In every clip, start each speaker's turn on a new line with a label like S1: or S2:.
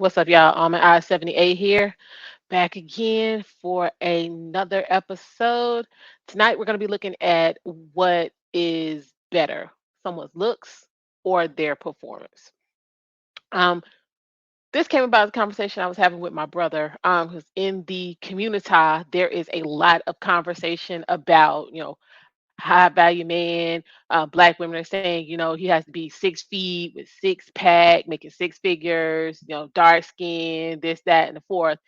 S1: What's up, y'all? I'm at I-78 here, back again for another episode. Tonight, we're going to be looking at what is better, someone's looks or their performance. Um, this came about the conversation I was having with my brother, who's in the community. There is a lot of conversation about, high value man. Black women are saying, he has to be 6 feet with six pack, making six figures, dark skin, this, that, and the fourth.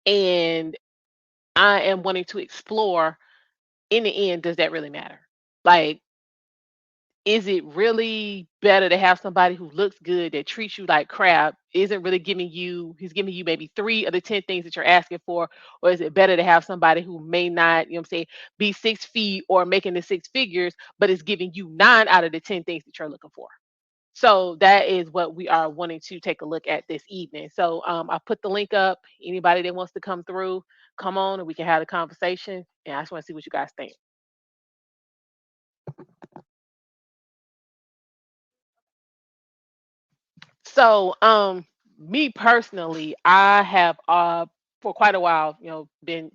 S1: And I am wanting to explore in the end, does that really matter? Like, is it really better to have somebody who looks good that treats you like crap, isn't really he's giving you maybe three of the 10 things that you're asking for? Or is it better to have somebody who may not, what I'm saying, be 6 feet or making the six figures, but is giving you nine out of the 10 things that you're looking for? So that is what we are wanting to take a look at this evening. So I put the link up. Anybody that wants to come through, come on and we can have a conversation. And I just want to see what you guys think. So, me personally, I have for quite a while, been,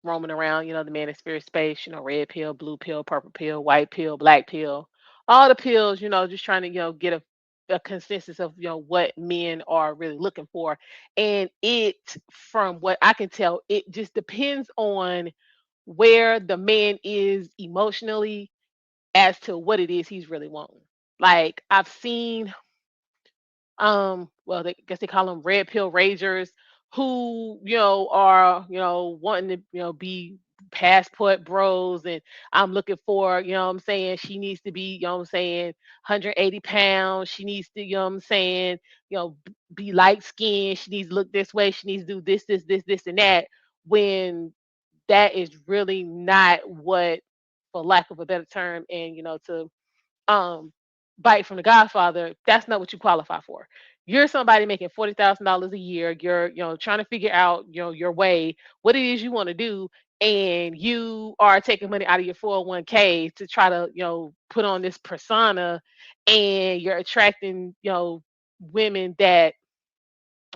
S1: roaming around, the manosphere space, red pill, blue pill, purple pill, white pill, black pill, all the pills, just trying to, get a consensus of, what men are really looking for. And it, from what I can tell, it just depends on where the man is emotionally as to what it is he's really wanting. Like I've seen well, they guess they call them red pill raisers who, are, wanting to, be passport bros. And I'm looking for, what I'm saying, she needs to be, what I'm saying, 180 pounds. She needs to, what I'm saying, be light skinned. She needs to look this way. She needs to do this, and that. When that is really not what, for lack of a better term, and, to um bite from the Godfather, that's not what you qualify for. You're somebody making $40,000 a year. You're, trying to figure out, your way, what it is you want to do, and you are taking money out of your 401k to try to, put on this persona, and you're attracting, women that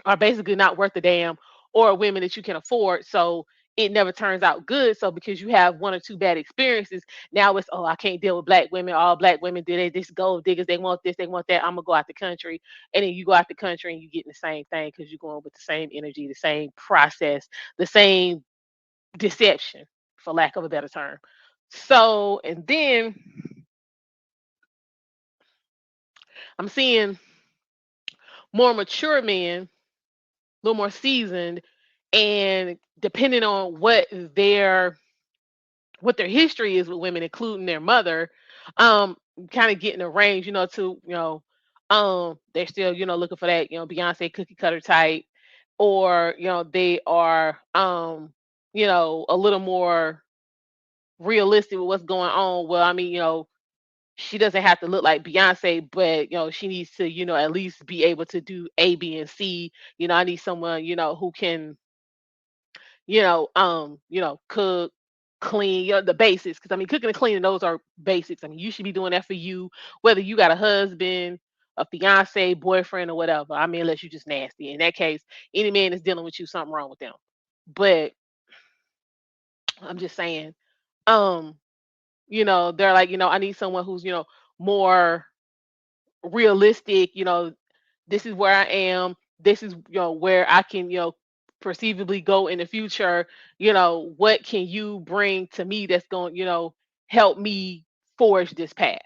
S1: are basically not worth a damn, or women that you can afford. So it never turns out good. So because you have one or two bad experiences, now it's, oh, I can't deal with black women. All black women do they this gold diggers. They want this, they want that. I'm gonna go out the country. And then you go out the country and you getting the same thing because you're going with the same energy, the same process, the same deception, for lack of a better term. So, and then I'm seeing more mature men, a little more seasoned, and depending on what their history is with women, including their mother, um, kind of getting a range, to, they're still, looking for that, Beyonce cookie cutter type, or, they are, a little more realistic with what's going on. Well, I mean, she doesn't have to look like Beyonce, but she needs to, at least be able to do A, B, and C. I need someone, who can, cook, clean, the basics. Because I mean, cooking and cleaning, those are basics. I mean, you should be doing that for you, whether you got a husband, a fiance, boyfriend, or whatever. I mean, unless you just nasty. In that case, any man that's dealing with you, something wrong with them. But I'm just saying, um, they're like, I need someone who's, more realistic. This is where I am. This is, where I can, perceivably go in the future. What can you bring to me that's going, help me forge this path?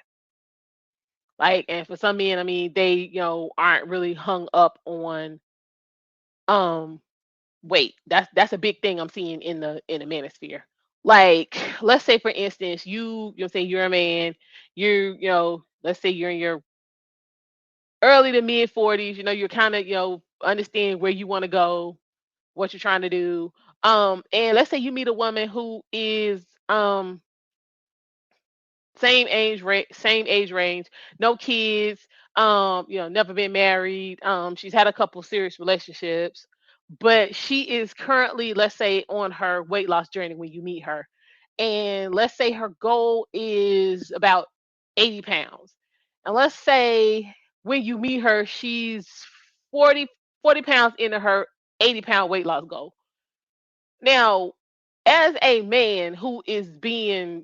S1: Like, and for some men, I mean, they, aren't really hung up on um weight. That's a big thing I'm seeing in the manosphere. Like, let's say for instance, you say you're a man, let's say you're in your early to mid 40s, you're kind of, understand where you want to go, what you're trying to do. And let's say you meet a woman who is same age range, no kids, never been married. She's had a couple serious relationships, but she is currently, let's say, on her weight loss journey when you meet her. And let's say her goal is about 80 pounds. And let's say when you meet her, she's 40. 40 pounds into her 80-pound weight loss goal. Now, as a man who is being,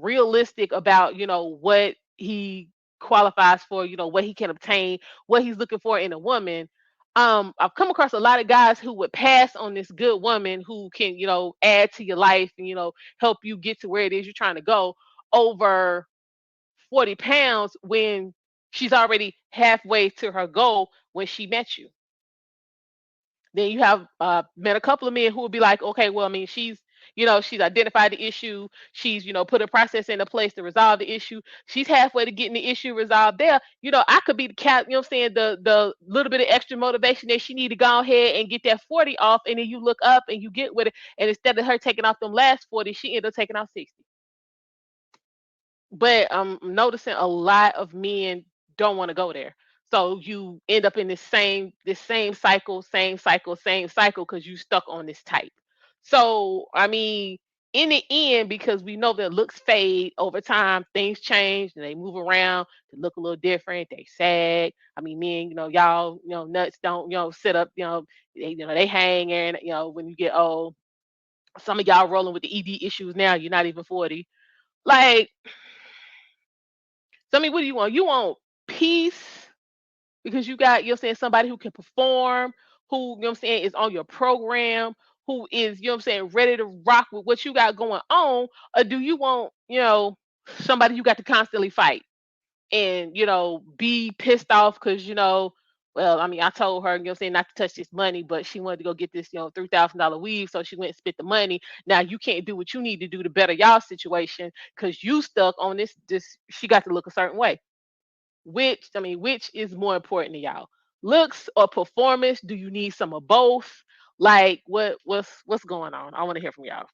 S1: realistic about, what he qualifies for, what he can obtain, what he's looking for in a woman, I've come across a lot of guys who would pass on this good woman who can, add to your life and, help you get to where it is you're trying to go over 40 pounds when she's already halfway to her goal when she met you. Then you have met a couple of men who will be like, okay, well, I mean, she's identified the issue. She's, put a process into place to resolve the issue. She's halfway to getting the issue resolved there. I could be the cat, you know what I'm saying, the little bit of extra motivation that she need to go ahead and get that 40 off. And then you look up and you get with it. And instead of her taking off them last 40, she ended up taking off 60. But I'm noticing a lot of men don't want to go there. So you end up in this same cycle, same cycle, same cycle because you stuck on this type. So I mean, in the end, because we know that looks fade over time, things change and they move around to look a little different. They sag. I mean, men, y'all, nuts don't, sit up, they hang and when you get old. Some of y'all rolling with the ED issues now. You're not even 40. Like, so I mean, what do you want? You want peace because you got, saying, somebody who can perform, who, I'm saying, is on your program, who is, I'm saying, ready to rock with what you got going on, or do you want, somebody you got to constantly fight and, be pissed off because, well, I mean, I told her, saying, not to touch this money, but she wanted to go get this, $3,000 weave, so she went and spent the money. Now you can't do what you need to do to better y'all situation because you stuck on this. She got to look a certain way. Which is more important to y'all? Looks or performance? Do you need some of both? Like what's going on? I want to hear from y'all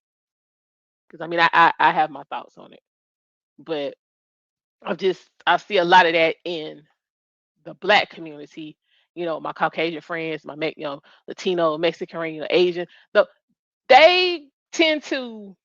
S1: because I mean I have my thoughts on it, but I see a lot of that in the black community. My Caucasian friends, my Latino, Mexican, Asian. They tend to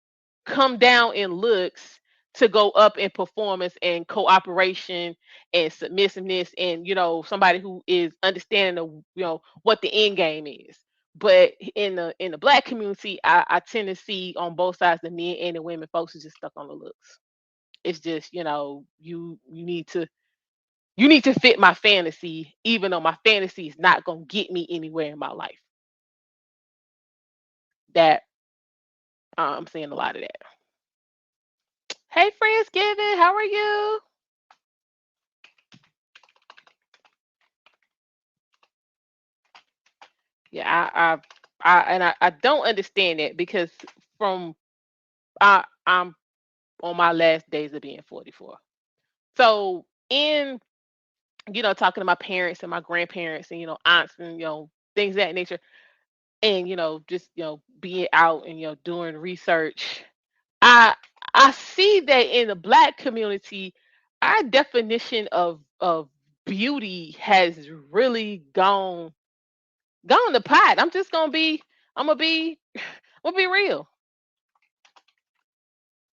S1: come down in looks to go up in performance and cooperation and submissiveness and somebody who is understanding of what the end game is. But in the black community, I tend to see on both sides, the men and the women, folks is just stuck on the looks. It's just you need to fit my fantasy, even though my fantasy is not gonna get me anywhere in my life. That I'm seeing a lot of that. Hey, Friendsgiving, how are you? Yeah, I don't understand it because from I'm on my last days of being 44. So in talking to my parents and my grandparents and aunts and things of that nature, and just being out and doing research, I I see that in the black community, our definition of beauty has really gone to pot. I'm gonna be I'm gonna be real.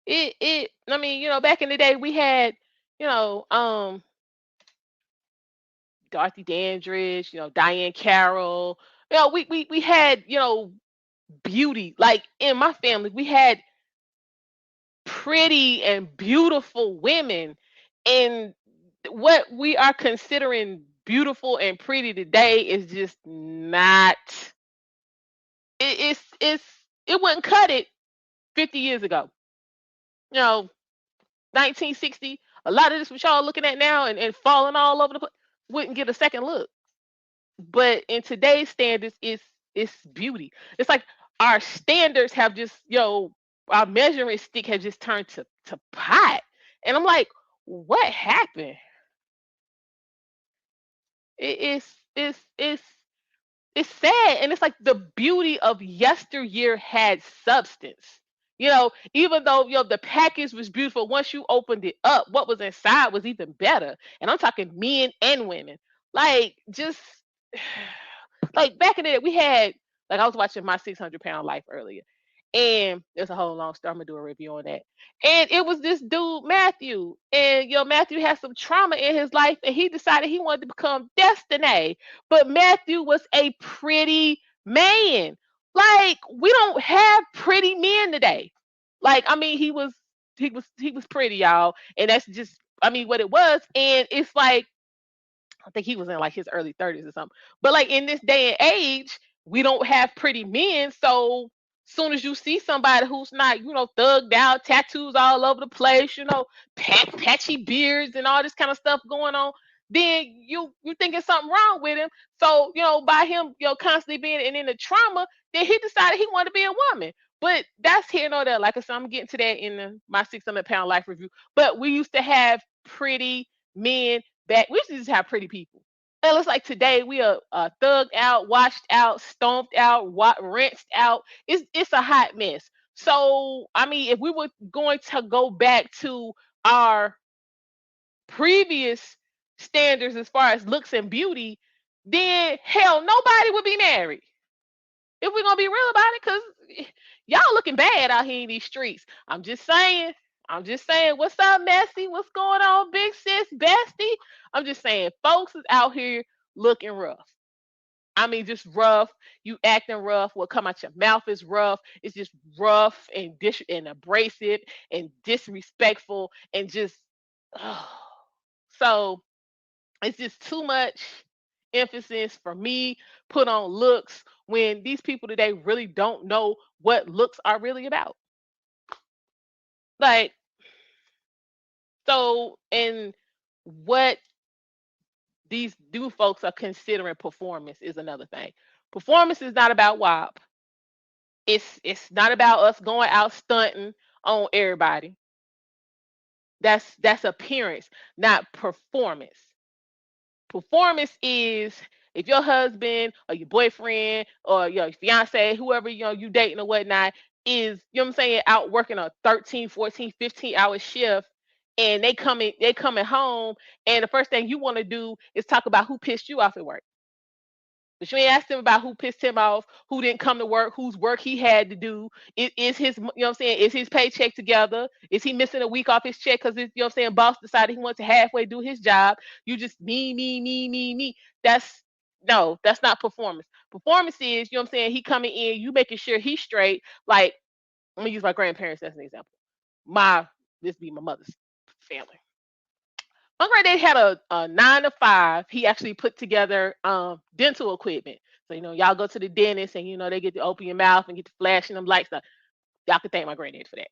S1: I mean, back in the day we had, you know, Dorothy Dandridge, Diane Carroll. We had, beauty. Like in my family, we had pretty and beautiful women. And what we are considering beautiful and pretty today is just not it wouldn't cut it 50 years ago. You know, 1960, a lot of this what y'all looking at now and falling all over the place wouldn't get a second look. But in today's standards, it's beauty. It's like our standards have just, our measuring stick has just turned to pot. And I'm like, what happened? It's sad, and it's like the beauty of yesteryear had substance. Even though the package was beautiful, once you opened it up, what was inside was even better. And I'm talking men and women. Like just like back in the day, we had like I was watching My 600 Pound Life earlier, And there's a whole long story. I'm gonna do a review on that. And it was this dude, Matthew. And Matthew had some trauma in his life, and he decided he wanted to become Destiny. But Matthew was a pretty man. Like, we don't have pretty men today. Like, I mean, he was pretty, y'all. And that's just, I mean, what it was. And it's like, I think he was in like his early 30s or something. But like in this day and age, we don't have pretty men. So soon as you see somebody who's not, thugged out, tattoos all over the place, patchy beards and all this kind of stuff going on, then you thinking something wrong with him. So, by him, constantly being in the trauma, then he decided he wanted to be a woman. But that's here nor there. Like I said, I'm getting to that in my 600-pound life review. But we used to have pretty men back. We used to just have pretty people. It looks like today we are thugged out, washed out, stomped out, rinsed out. It's a hot mess. So I mean, if we were going to go back to our previous standards as far as looks and beauty, then hell, nobody would be married. If we're gonna be real about it, because y'all looking bad out here in these streets. I'm just saying. I'm just saying, what's up, Messy? What's going on, big sis, bestie? I'm just saying, folks is out here looking rough. I mean, just rough. You acting rough. What come out your mouth is rough. It's just rough and and abrasive and disrespectful and just. So it's just too much emphasis for me put on looks when these people today really don't know what looks are really about. Like, so, and what these new folks are considering performance is another thing. Performance is not about WAP. It's not about us going out stunting on everybody. That's appearance, not performance. Performance is if your husband or your boyfriend or your fiance, whoever you dating or whatnot, is, what I'm saying, out working a 13, 14, 15-hour shift, and they coming home, and the first thing you want to do is talk about who pissed you off at work. But you ain't asked him about who pissed him off, who didn't come to work, whose work he had to do. Is his, what I'm saying, is his paycheck together? Is he missing a week off his check because his, what I'm saying, boss decided he wants to halfway do his job? You just me, me, me, me. That's no, that's not performance. Performance is, what I'm saying, he coming in, you making sure he's straight. Like, I'm gonna use my grandparents as an example. My This be my mother's family. My granddad had a 9 to 5. He actually put together dental equipment. So y'all go to the dentist and they get to open your mouth and get to flashing them lights. Y'all can thank my granddad for that.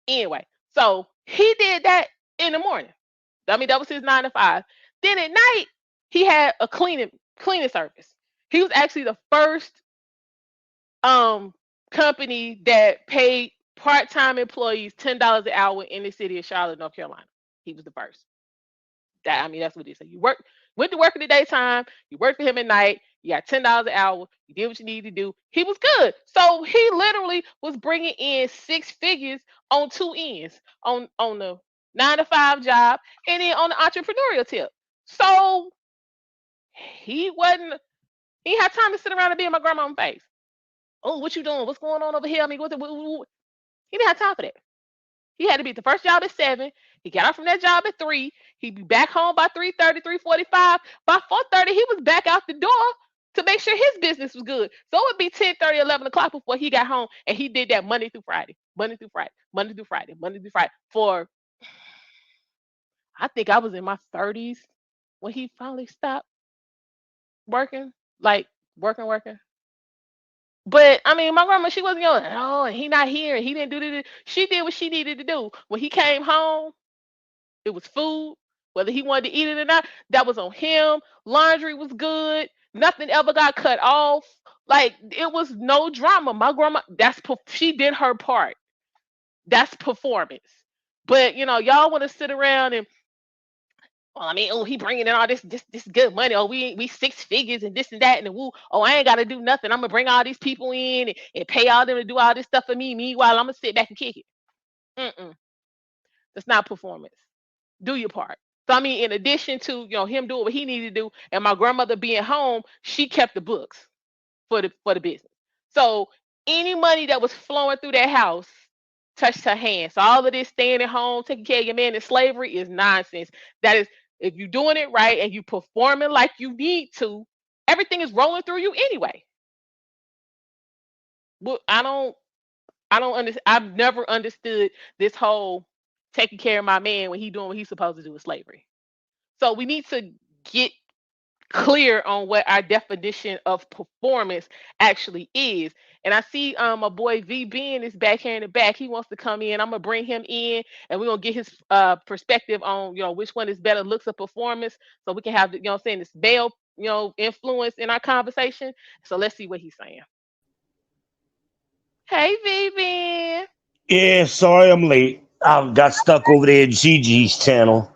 S1: Anyway, so he did that in the morning. I mean, that was his 9 to 5. Then at night, he had a cleaning service. He was actually the first um company that paid part-time employees $10 an hour in the city of Charlotte, North Carolina. He was the first. That, I mean, that's what it is. So went to work in the daytime, you worked for him at night, you got $10 an hour, you did what you needed to do. He was good. So he literally was bringing in 6 figures on two ends, on the 9 to 5 job, and then on the entrepreneurial tip. So he wasn't he had time to sit around and be in my grandma's face. Oh, what you doing? What's going on over here? I mean, he didn't have time for that. He had to be at the first job at 7. He got out from that job at 3. He'd be back home by 3:30, 3:45. By 4:30, he was back out the door to make sure his business was good. So it would be 10:30, 11 o'clock before he got home. And he did that Monday through Friday, Monday through Friday, Monday through Friday, Monday through Friday. For, I think I was in my 30s when he finally stopped working, like working. But I mean, my grandma, she wasn't yelling, oh, and he not here, and he didn't do this. She did what she needed to do. When he came home, it was food, whether he wanted to eat it or not. That was on him. Laundry was good. Nothing ever got cut off. Like, it was no drama. My grandma, she did her part. That's performance. But y'all want to sit around and, well, I mean, oh, he bringing in all this good money. Oh, we 6 figures and this and that and the woo. Oh, I ain't got to do nothing. I'm gonna bring all these people in and pay all them to do all this stuff for me. Meanwhile, I'm gonna sit back and kick it. Mm-mm. That's not performance. Do your part. So I mean, in addition to him doing what he needed to do, and my grandmother being home, she kept the books for the business. So Any money that was flowing through that house touched her hand. So all of this staying at home, taking care of your man in slavery is nonsense. That is, if you're doing it right and you performing like you need to, everything is rolling through you anyway. Well, I don't understand. I've never understood this whole taking care of my man when he doing what he's supposed to do with slavery. So we need to get clear on what our definition of performance actually is. And I see my boy V Ben is back here in the back. He wants to come in. I'm gonna bring him in and we're gonna get his perspective on which one is better looks of performance so we can have what I'm saying this male influence in our conversation. So let's see what he's saying. Hey V Ben.
S2: Yeah, sorry I'm late. I got stuck over there at Gigi's channel.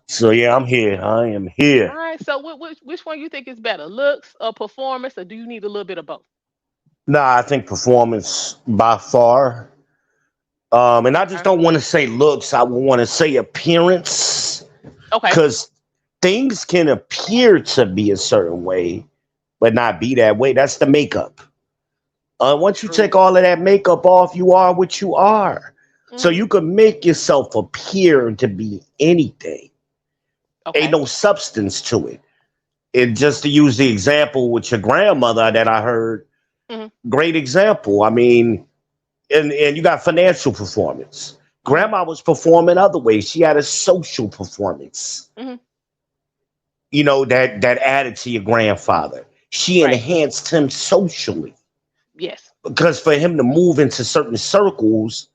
S2: So yeah, I'm here. I am
S1: All
S2: here.
S1: right. So which one you think is better, looks or performance, or do you need a little bit of both?
S2: Nah, I think performance by far. And I just
S1: Okay.
S2: don't want to say looks. I want to say appearance,
S1: Okay.
S2: because things can appear to be a certain way, but not be that way. That's the makeup. Once you
S1: True.
S2: take all of that makeup off, you are what you are. So
S1: Mhm.
S2: you can make yourself appear to be anything. Ain't
S1: Okay.
S2: no substance to it. And just to use the example with your grandmother that I heard,
S1: Mhm.
S2: great example. I mean, and you got financial performance.
S1: Mhm.
S2: Grandma was performing other ways. She had a social performance,
S1: Mhm.
S2: that added to your grandfather. She
S1: Right.
S2: enhanced him socially,
S1: Yes.
S2: because for him to move into certain circles,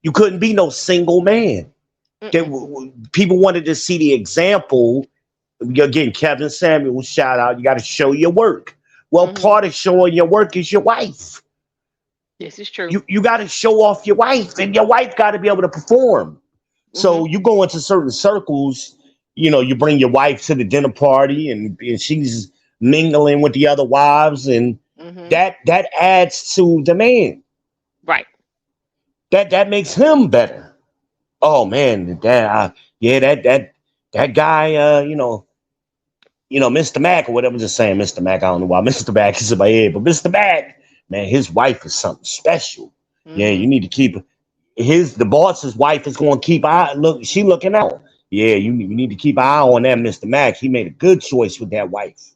S2: you couldn't be no single man.
S1: Mm-mm.
S2: People wanted to see the example. Again, Kevin Samuel, shout out. You got to show your work. Well,
S1: Mhm.
S2: part of showing your work is your wife.
S1: This is true.
S2: You got to show off your wife, and your wife got to be able to perform. So
S1: Mhm.
S2: you go into certain circles. You bring your wife to the dinner party, and she's mingling with the other wives, and
S1: Mhm.
S2: that adds to the man.
S1: Right.
S2: That makes him better. Oh man, yeah, that guy, Mr. Mac or whatever. Just saying, Mr. Mac. I don't know why Mr. Mac is in my head, but Mr. Mac, man, his wife is something special. Yeah, you
S1: Mhm.
S2: need to keep the boss's wife is going to keep eye look. She looking out. Yeah, you need to keep an eye on that, Mr. Mac. He made a good choice with that wife,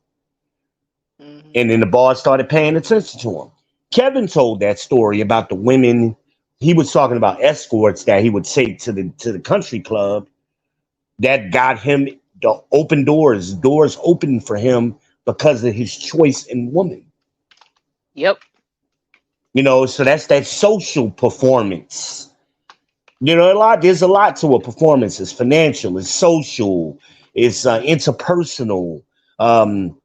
S2: and
S1: Mhm.
S2: then the boss started paying attention to him. Kevin told that story about the women. He was talking about escorts that he would take to the country club that got him the open doors open for him because of his choice in woman.
S1: Yep.
S2: So that's that social performance. There's a lot to a performance. It's financial, it's social, it's interpersonal, um,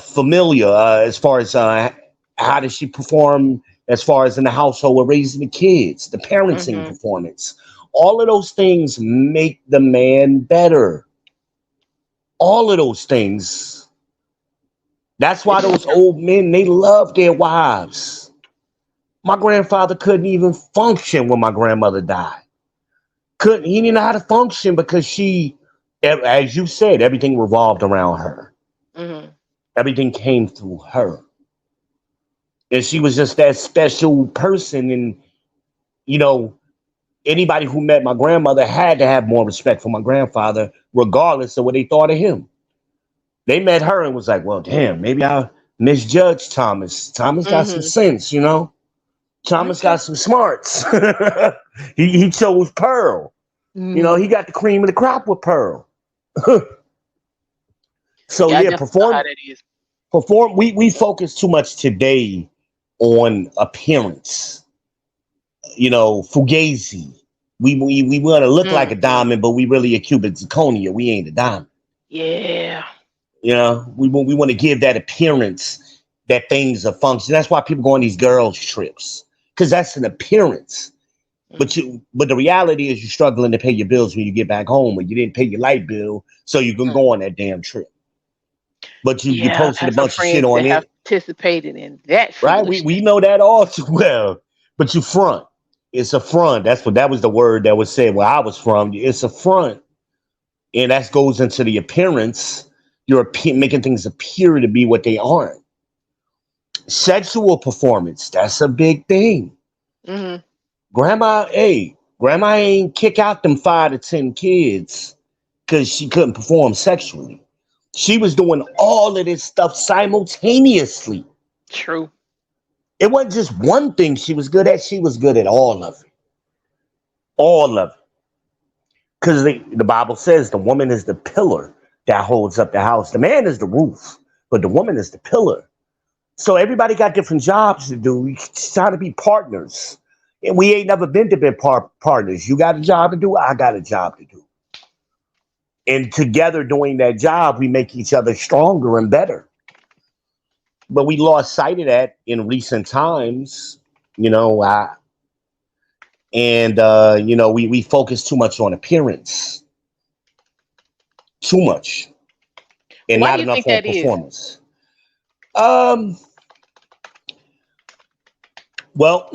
S2: familiar, as far as how does she perform as far as in the household with raising the kids, the parenting
S1: Mhm.
S2: performance. All of those things make the man better. All of those things. That's why
S1: This is
S2: those
S1: true.
S2: old men, they love their wives. My grandfather couldn't even function when my grandmother died. He didn't know how to function because as you said, everything revolved around her.
S1: Mhm.
S2: Everything came through her. And she was just that special person. And, you know, anybody who met my grandmother had to have more respect for my grandfather, regardless of what they thought of him. They met her and was like, well, damn, maybe I misjudged Thomas. Thomas got some
S1: Mhm.
S2: sense, you know? Thomas got
S1: Okay.
S2: some smarts. he chose Pearl. He
S1: Mhm.
S2: got the cream of the crop with Pearl. So
S1: Yeah, I
S2: yeah,
S1: definitely know how that is.
S2: we focus too much today on appearance. Fugazi. We want to look like a
S1: Mhm.
S2: diamond, but we really a cubic zirconia. We ain't a diamond.
S1: Yeah.
S2: We want to give that appearance that things are function. That's why people go on these girls trips, because that's an appearance. But
S1: Mhm.
S2: the reality is you're struggling to pay your bills when you get back home, or you didn't pay your light bill, so you can
S1: Mm.
S2: go on that damn trip. But you
S1: Yeah, I've
S2: posted a
S1: had some
S2: bunch of shit
S1: friends that
S2: on
S1: have
S2: it,
S1: participated in that
S2: right? We
S1: foolishness.
S2: know that all too well. But you front. It's a front. That was the word that was said where I was from. It's a front, and that goes into the appearance. You're making things appear to be what they aren't. Sexual performance, that's a big thing.
S1: Mhm.
S2: Grandma ain't kick out them 5 to 10 kids because she couldn't perform sexually. She was doing all of this stuff simultaneously.
S1: True.
S2: It wasn't just one thing she was good at, she was good at all of it. All of it. Because the Bible says the woman is the pillar that holds up the house. The man is the roof, but the woman is the pillar. So everybody got different jobs to do. We try to be partners. And we ain't never been to be partners. You got a job to do, I got a job to do. And together doing that job, we make each other stronger and better. But we lost sight of that in recent times, you know, we focus too much on appearance, too much, and
S1: Why
S2: not
S1: do you
S2: enough
S1: think
S2: on
S1: that is?
S2: performance. Um, well,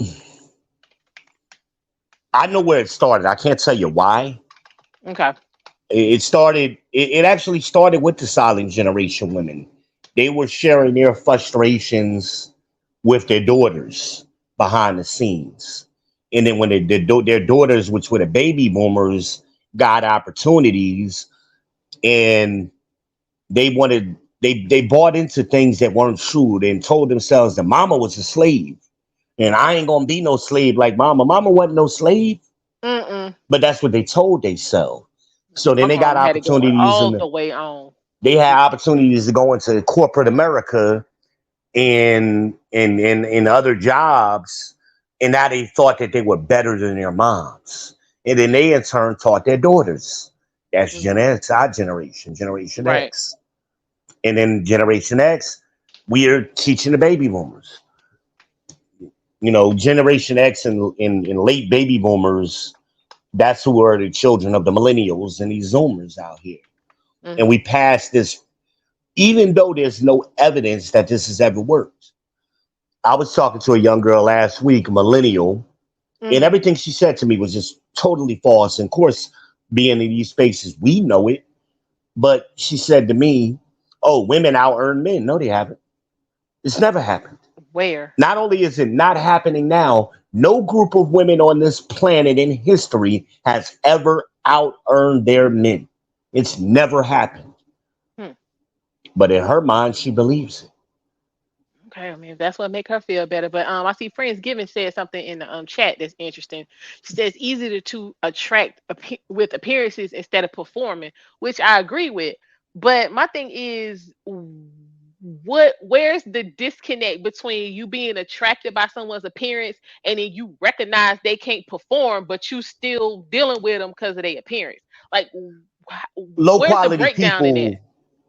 S2: I know where it started. I can't tell you why.
S1: Okay.
S2: It actually started with the silent generation women. They were sharing their frustrations with their daughters behind the scenes. And then when their daughters, which were the baby boomers, got opportunities and they bought into things that weren't true and told themselves that mama was a slave. And I ain't gonna be no slave like mama. Mama wasn't no slave,
S1: Mm-mm.
S2: but that's what they told themselves. So then
S1: My
S2: they got
S1: mom had it going
S2: opportunities
S1: all
S2: and
S1: the way on.
S2: they had opportunities to go into corporate America and other jobs, and now they thought that they were better than their moms. And then they in turn taught their daughters. That's Gen
S1: Mhm.
S2: X, our generation, Generation
S1: Right.
S2: X. And then Generation X, we are teaching the baby boomers. You know, Generation X and late baby boomers, that's who are the children of the millennials and these Zoomers out here. And
S1: Mhm.
S2: we pass this, even though there's no evidence that this has ever worked. I was talking to a young girl last week, a millennial, and
S1: Mhm.
S2: everything she said to me was just totally false. And of course, being in these spaces, we know it. But she said to me, "Oh, women out earn men." No, they haven't. It's never happened.
S1: Where?
S2: Not only is it not happening now, no group of women on this planet in history has ever out earned their men. It's never happened.
S1: Hmm.
S2: But in her mind, she believes it.
S1: Okay, I mean, if that's what make her feel better. But I see Friendsgiving said something in the chat that's interesting. She says easier to attract with appearances instead of performing, which I agree with. But my thing is, where's the disconnect between you being attracted by someone's appearance and then you recognize they can't perform, but you still dealing with them because of their appearance? Like,
S2: Low
S1: where's the
S2: quality
S1: breakdown in that?
S2: people,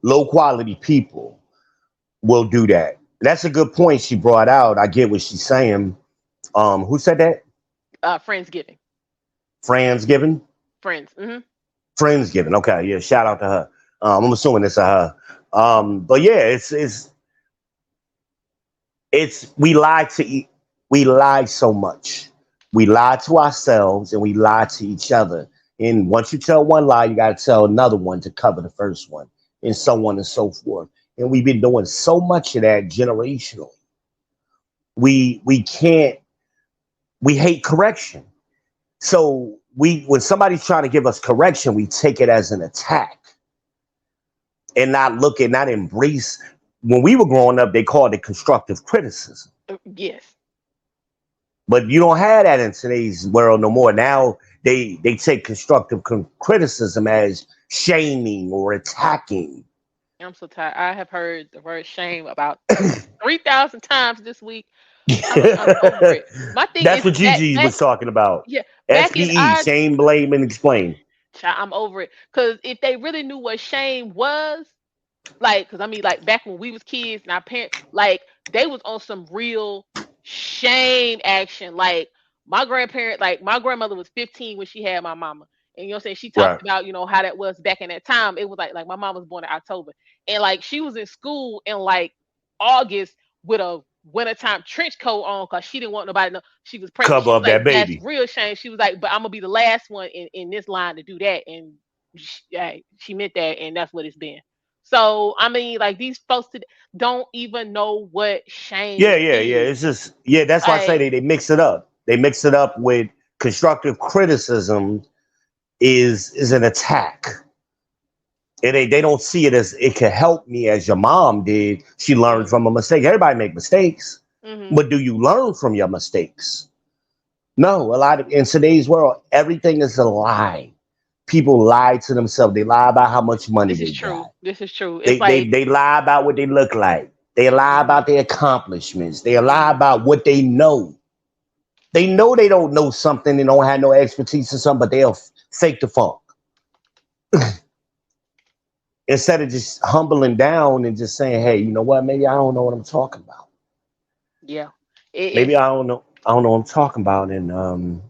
S2: low quality people will do that. That's a good point she brought out. I get what she's saying. Who said that?
S1: Friendsgiving,
S2: Friendsgiving?
S1: friends. Hmm.
S2: Friendsgiving. Okay, yeah, shout out to her. I'm assuming it's a her. But yeah, it's we lie so much. We lie to ourselves and we lie to each other. And once you tell one lie, you gotta tell another one to cover the first one, and so on and so forth. And we've been doing so much of that generationally. We can't we hate correction. So we when somebody's trying to give us correction, we take it as an attack and not embrace. When we were growing up, they called it constructive criticism.
S1: Yes.
S2: But you don't have that in today's world no more. Now they take constructive criticism as shaming or attacking.
S1: I'm so tired. I have heard the word shame about 3,000 times this week. I'm over it. My thing
S2: That's
S1: is
S2: what
S1: back
S2: Gigi
S1: back
S2: was talking about.
S1: yeah, back in
S2: SBE,
S1: our
S2: shame, blame, and explain.
S1: I'm over it. Cause if they really knew what shame was, like, cause I mean, like back when we was kids and our parents, like they was on some real shame action. Like my grandmother was 15 when she had my mama. And you know what I'm saying? She talked
S2: Right.
S1: about, how that was back in that time. It was like my mom was born in October. And like she was in school in like August with a wintertime trench coat on because she didn't want nobody to know she was pregnant.
S2: Cover
S1: She was
S2: up
S1: like,
S2: that
S1: that's
S2: baby.
S1: real shame. She was like, but I'm gonna be the last one in this line to do that. And she meant that, and that's what it's been. So I mean, like these folks don't even know what shame
S2: Yeah.
S1: is.
S2: It's just that's why I say
S1: Like,
S2: they mix it up. They mix it up with constructive criticism is an attack. And they don't see it as it could help me as your mom did. She learned
S1: mm,
S2: from a mistake. Everybody make mistakes.
S1: hmm
S2: But do you learn from your mistakes? No, a lot of in today's world, everything is a lie. People lie to themselves. They lie about how much money
S1: this is
S2: they
S1: true.
S2: got.
S1: This is true. It's
S2: They
S1: like,
S2: they lie about what they look like. They lie
S1: hmm
S2: about their accomplishments. They lie
S1: hmm
S2: about what they know. They know they don't know something and don't have no expertise in something, but they'll fake the funk instead of just humbling down and just saying, "Hey, you know what? Maybe I don't know what I'm talking about.
S1: yeah,
S2: Maybe
S1: it's.
S2: I don't know. I don't know what I'm talking about, and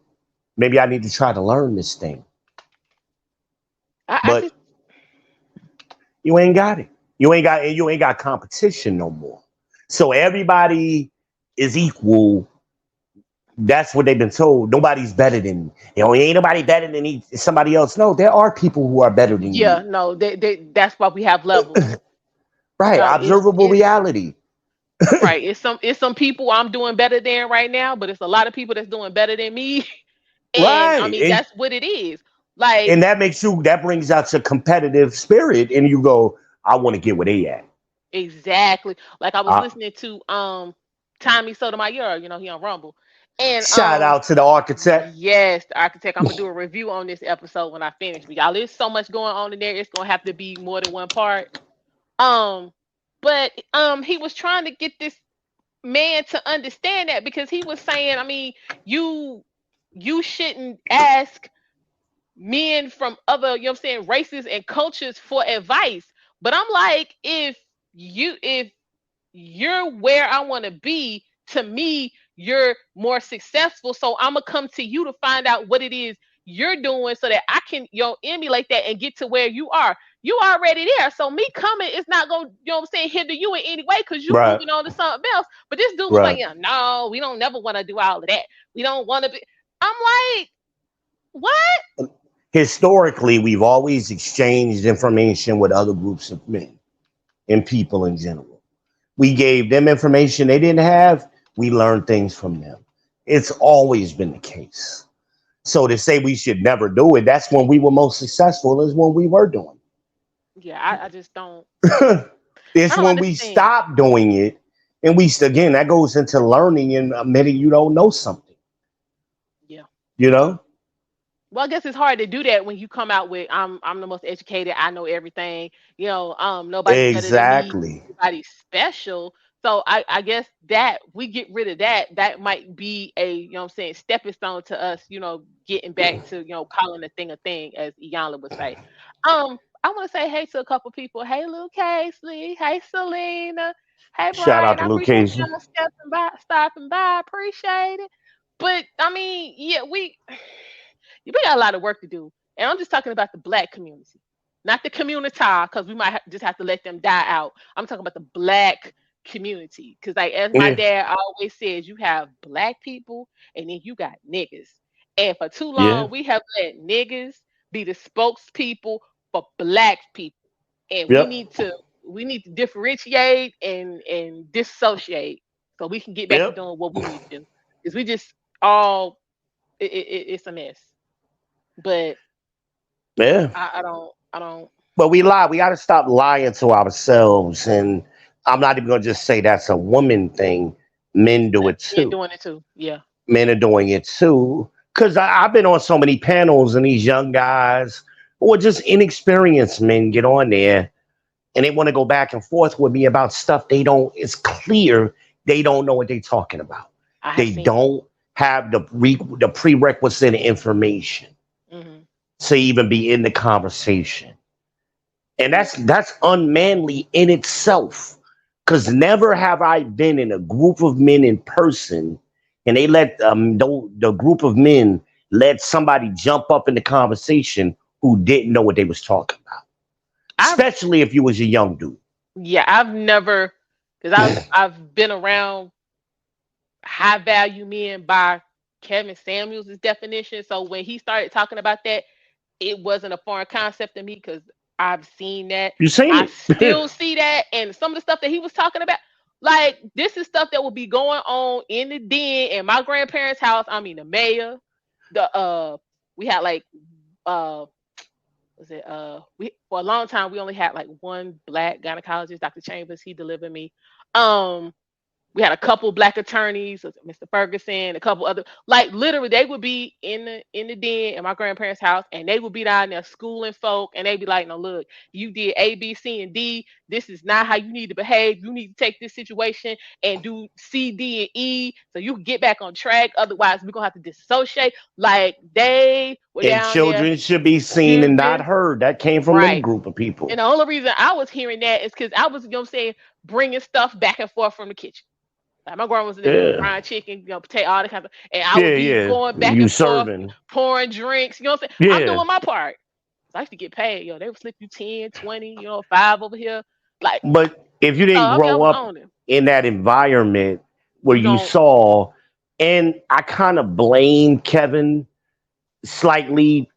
S2: maybe I need to try to learn this thing."
S1: I
S2: But
S1: just
S2: you ain't got it. You ain't got competition no more. So everybody is equal. That's what they've been told. Nobody's better than ain't nobody better than somebody else. No, there are people who are better than
S1: yeah,
S2: you.
S1: no, that's why we have levels.
S2: Right. Observable
S1: It's
S2: reality.
S1: right. It's some people I'm doing better than right now, but it's a lot of people that's doing better than me. And I
S2: Right.
S1: mean, that's what it is. Like,
S2: And that brings out your competitive spirit and you go, I want to get where they at.
S1: exactly. Like I was
S2: Uh,
S1: listening to Tommy Sotomayor, he on Rumble. And
S2: Shout out to the architect.
S1: yes, the architect, I'm gonna do a review on this episode when I finish. But y'all, there's so much going on in there, it's gonna have to be more than one part. Um, but he was trying to get this man to understand that because he was saying, I mean, you you shouldn't ask men from other, races and cultures for advice. But I'm like, if you're where I want to be, to me, you're more successful. So I'm gonna come to you to find out what it is you're doing so that I can, emulate that and get to where you are. You already there. So me coming is not gonna, hinder you in any way because you
S2: Right.
S1: moving on to something else. But this dude was like,
S2: Right.
S1: yeah, no, we don't never want to do all of that. We don't want to be. I'm like, what?
S2: Historically, we've always exchanged information with other groups of men and people in general. We gave them information they didn't have. We learned things from them. It's always been the case. So to say we should never do it, that's when we were most successful, is when we were doing
S1: Yeah, I just don't.
S2: it.
S1: I
S2: It's
S1: don't
S2: when we
S1: understand.
S2: stopped doing it. And again, that goes into learning and admitting you don't know something,
S1: Yeah.
S2: you know?
S1: Well, I guess it's hard to do that when you come out with I'm the most educated, I know everything, nobody's better than me,
S2: Exactly.
S1: everybody's special. So I guess that we get rid of that, that might be a, stepping stone to us, getting back to, calling a thing, as Iyanla would say. I want to say hey to a couple people. Hey, Lil Casey. Hey, Selena. Hey,
S2: Shout out
S1: Brian.
S2: to
S1: I
S2: Luke
S1: appreciate
S2: Casey.
S1: y'all stopping by. Appreciate it. But I mean, yeah, we got a lot of work to do. And I'm just talking about the black community, not the community, because we might just have to let them die out. I'm talking about the black community. Because, like, as my
S2: Yeah.
S1: dad always says, you have black people and then you got niggas. And for too
S2: Yeah.
S1: long, we have let niggas be the spokespeople for black people. And we
S2: Yep.
S1: need to differentiate and dissociate so we can get back to
S2: Yep.
S1: doing what we need to do. Because we just all it's a mess. But
S2: Yeah.
S1: I don't.
S2: But we lie. We got to stop lying to ourselves. And I'm not even going to just say that's a woman thing. Men do it
S1: Men
S2: too.
S1: doing it too. Yeah.
S2: Men are doing it too. Because I've been on so many panels and these young guys or just inexperienced men get on there and they want to go back and forth with me about stuff they don't, it's clear they don't know what they're talking about.
S1: I have
S2: They
S1: seen it.
S2: don't have the prerequisite information
S1: Hmm.
S2: to even be in the conversation. And
S1: Yeah.
S2: that's unmanly in itself. Because never have I been in a group of men in person, and they let the group of men let somebody jump up in the conversation who didn't know what they was talking about.
S1: I've
S2: Especially if you was a young dude.
S1: yeah, I've never, because I've been around high value men by Kevin Samuels' definition. So when he started talking about that, it wasn't a foreign concept to me because I've seen that.
S2: You seen
S1: I
S2: it.
S1: still see that. And some of the stuff that he was talking about, like, this is stuff that will be going on in the den in my grandparents' house. I mean, the mayor, the we had like uh was it we for a long time we only had like one black gynecologist, Dr. Chambers. He delivered me. Um we had a couple black attorneys, Mr. Ferguson, a couple other, like, literally they would be in the den in my grandparents' house, and they would be down there schooling folk, and they'd be like, "No, look, you did A, B, C, and D. This is not how you need to behave. You need to take this situation and do C, D, and E, so you can get back on track. Otherwise, we're gonna have to dissociate." Like, they were
S2: And
S1: down there
S2: children should be seen and not
S1: giving
S2: heard. That came from them
S1: right.
S2: group of people.
S1: And the only reason I was hearing that is because I was, you know what I'm saying, bringing stuff back and forth from the kitchen. Like, my grandma was in there doing
S2: Yeah.
S1: frying chicken, potato, all that kind of stuff. And I would
S2: Yeah,
S1: be
S2: yeah.
S1: going back
S2: You
S1: and forth,
S2: serving.
S1: pouring drinks, you know what I'm saying? I'm
S2: Yeah.
S1: doing my part. So I used to get paid. They would slip you 10, 20, 5 over here. Like,
S2: But if you
S1: so
S2: didn't
S1: I mean, I
S2: grow
S1: was
S2: up
S1: on it.
S2: in that environment where
S1: You
S2: you
S1: don't,
S2: saw, and I kind of blame Kevin slightly,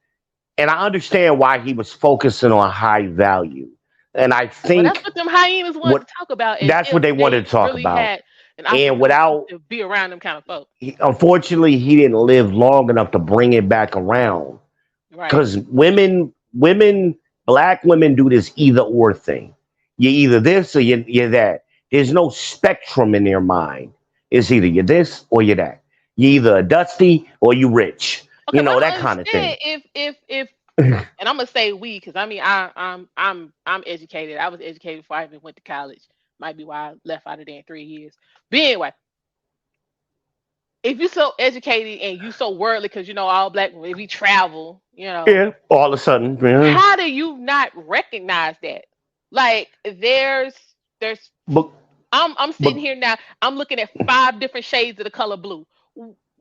S2: and I understand why he was focusing on high value. And I
S1: well, that's
S2: think
S1: what them hyenas wanted
S2: what
S1: to talk about, as
S2: that's
S1: if
S2: what they wanted
S1: they
S2: to talk
S1: really
S2: about.
S1: had an
S2: And
S1: opportunity
S2: without,
S1: to be around them kind of folk.
S2: unfortunately, he didn't live long enough to bring it back around.
S1: Right.
S2: Because black women do this either or thing. You're either this or you're that. There's no spectrum in their mind. It's either you're this or you're that. You're either a dusty or you rich.
S1: Okay, but I
S2: That
S1: don't
S2: kind of thing.
S1: understand if and I'm gonna say we, because I mean I'm educated. I was educated before I even went to college. Might be why I left out of there in 3 years. But anyway, if you're so educated and you so worldly, because all black if we travel,
S2: Yeah, all of a sudden, yeah.
S1: how do you not recognize that? Like, there's
S2: But
S1: I'm
S2: but
S1: sitting here now. I'm looking at 5 different shades of the color blue.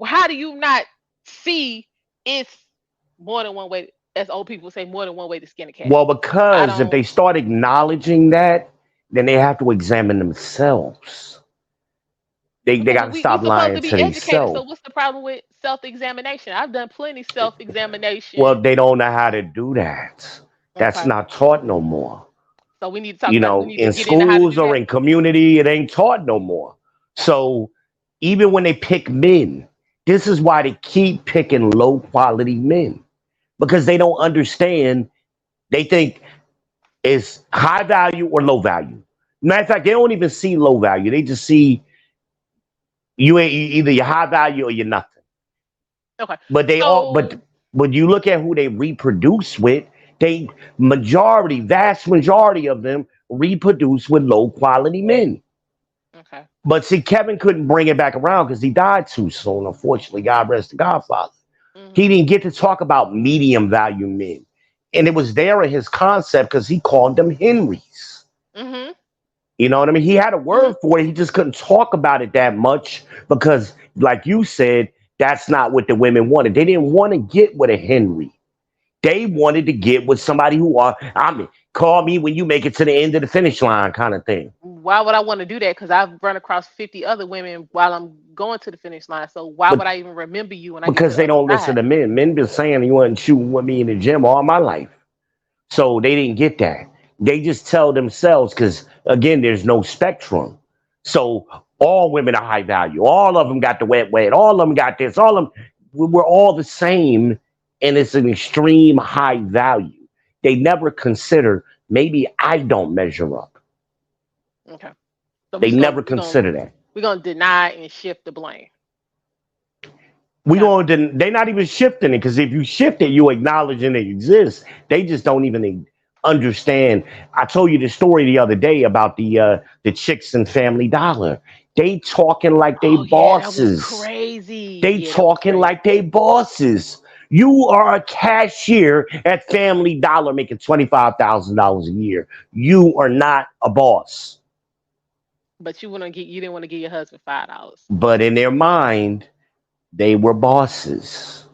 S1: How do you not see it's more than one way? As old people say, more than one way to skin a cat.
S2: well,
S1: I
S2: because if
S1: don't.
S2: they start acknowledging that, then they have to examine themselves. They
S1: Okay,
S2: got
S1: but
S2: to
S1: we
S2: stop
S1: supposed
S2: lying
S1: to
S2: to
S1: be educated. So
S2: themselves.
S1: what's the problem with self-examination? I've done plenty self-examination.
S2: Well, they don't know how to do that. That's
S1: Okay,
S2: not taught no more.
S1: so we need to talk about. We need to
S2: In
S1: get into how to
S2: schools
S1: do
S2: or
S1: that.
S2: in community, it ain't taught no more. So even when they pick men, this is why they keep picking low quality men because they don't understand. They think it's high value or low value. Matter of fact, they don't even see low value. They just see you ain't either you're high value or you're nothing.
S1: Okay,
S2: But they all but
S1: so
S2: when you look at who they reproduce with, they vast majority of them reproduce with low quality men.
S1: okay.
S2: But see, Kevin couldn't bring it back around because he died too soon. Unfortunately, God rest the Godfather. He
S1: Mhm.
S2: didn't get to talk about medium value men, and it was there in his concept because he called them Henrys.
S1: Mhm.
S2: You know what I mean? He had a
S1: Mhm.
S2: word for it. He just couldn't talk about it that much because, like you said, that's not what the women wanted. They didn't want to get with a Henry. They wanted to get with somebody who I mean, call me when you make it to the end of the finish line kind of thing.
S1: Why would I want to do that? Because I've run across 50 other women while I'm going to the finish line. So why
S2: But
S1: would I even remember you when I get to
S2: because
S1: the
S2: they
S1: other
S2: don't listen
S1: side?
S2: to men. Men been saying you wasn't shooting with me in the gym all my life. So they didn't get that. They just tell themselves because again, there's no spectrum. So all women are high value. All of them got the wet wet. All of them got this. All of them. We're all the same, and it's an extreme high value. They never consider maybe I don't measure up.
S1: Okay. So
S2: They never consider that.
S1: we're gonna deny and shift the blame.
S2: We
S1: Okay.
S2: going to they're not even shifting it because if you shift it, you acknowledging it exists. They just don't even understand. I told you the story the other day about the chicks in Family Dollar. They talking like they
S1: Oh yeah, that was
S2: bosses.
S1: crazy.
S2: They
S1: Yeah, that was
S2: talking
S1: crazy.
S2: like they bosses. You are a cashier at Family Dollar making $25,000 a year. You are not a boss.
S1: But you didn't want to give your husband $5.
S2: But in their mind, they were bosses.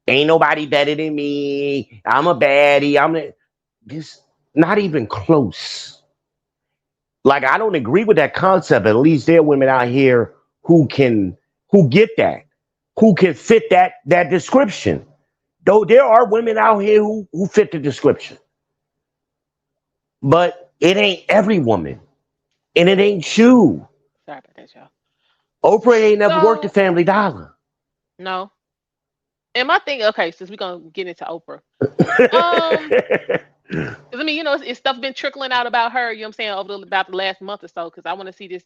S2: Ain't nobody better than me. I'm a baddie. This not even close. Like I don't agree with that concept. At least there are women out here who get that, who can fit that description. Though there are women out here who fit the description. but it ain't every woman, and it ain't you.
S1: Sorry about that, y'all.
S2: Oprah ain't never worked a
S1: So
S2: Family Dollar.
S1: no. And my thing, okay, since we're gonna get into Oprah. Um, 'Cause I mean, it's stuff been trickling out about her, you know what I'm saying, about the last month or so. Cause I want to see this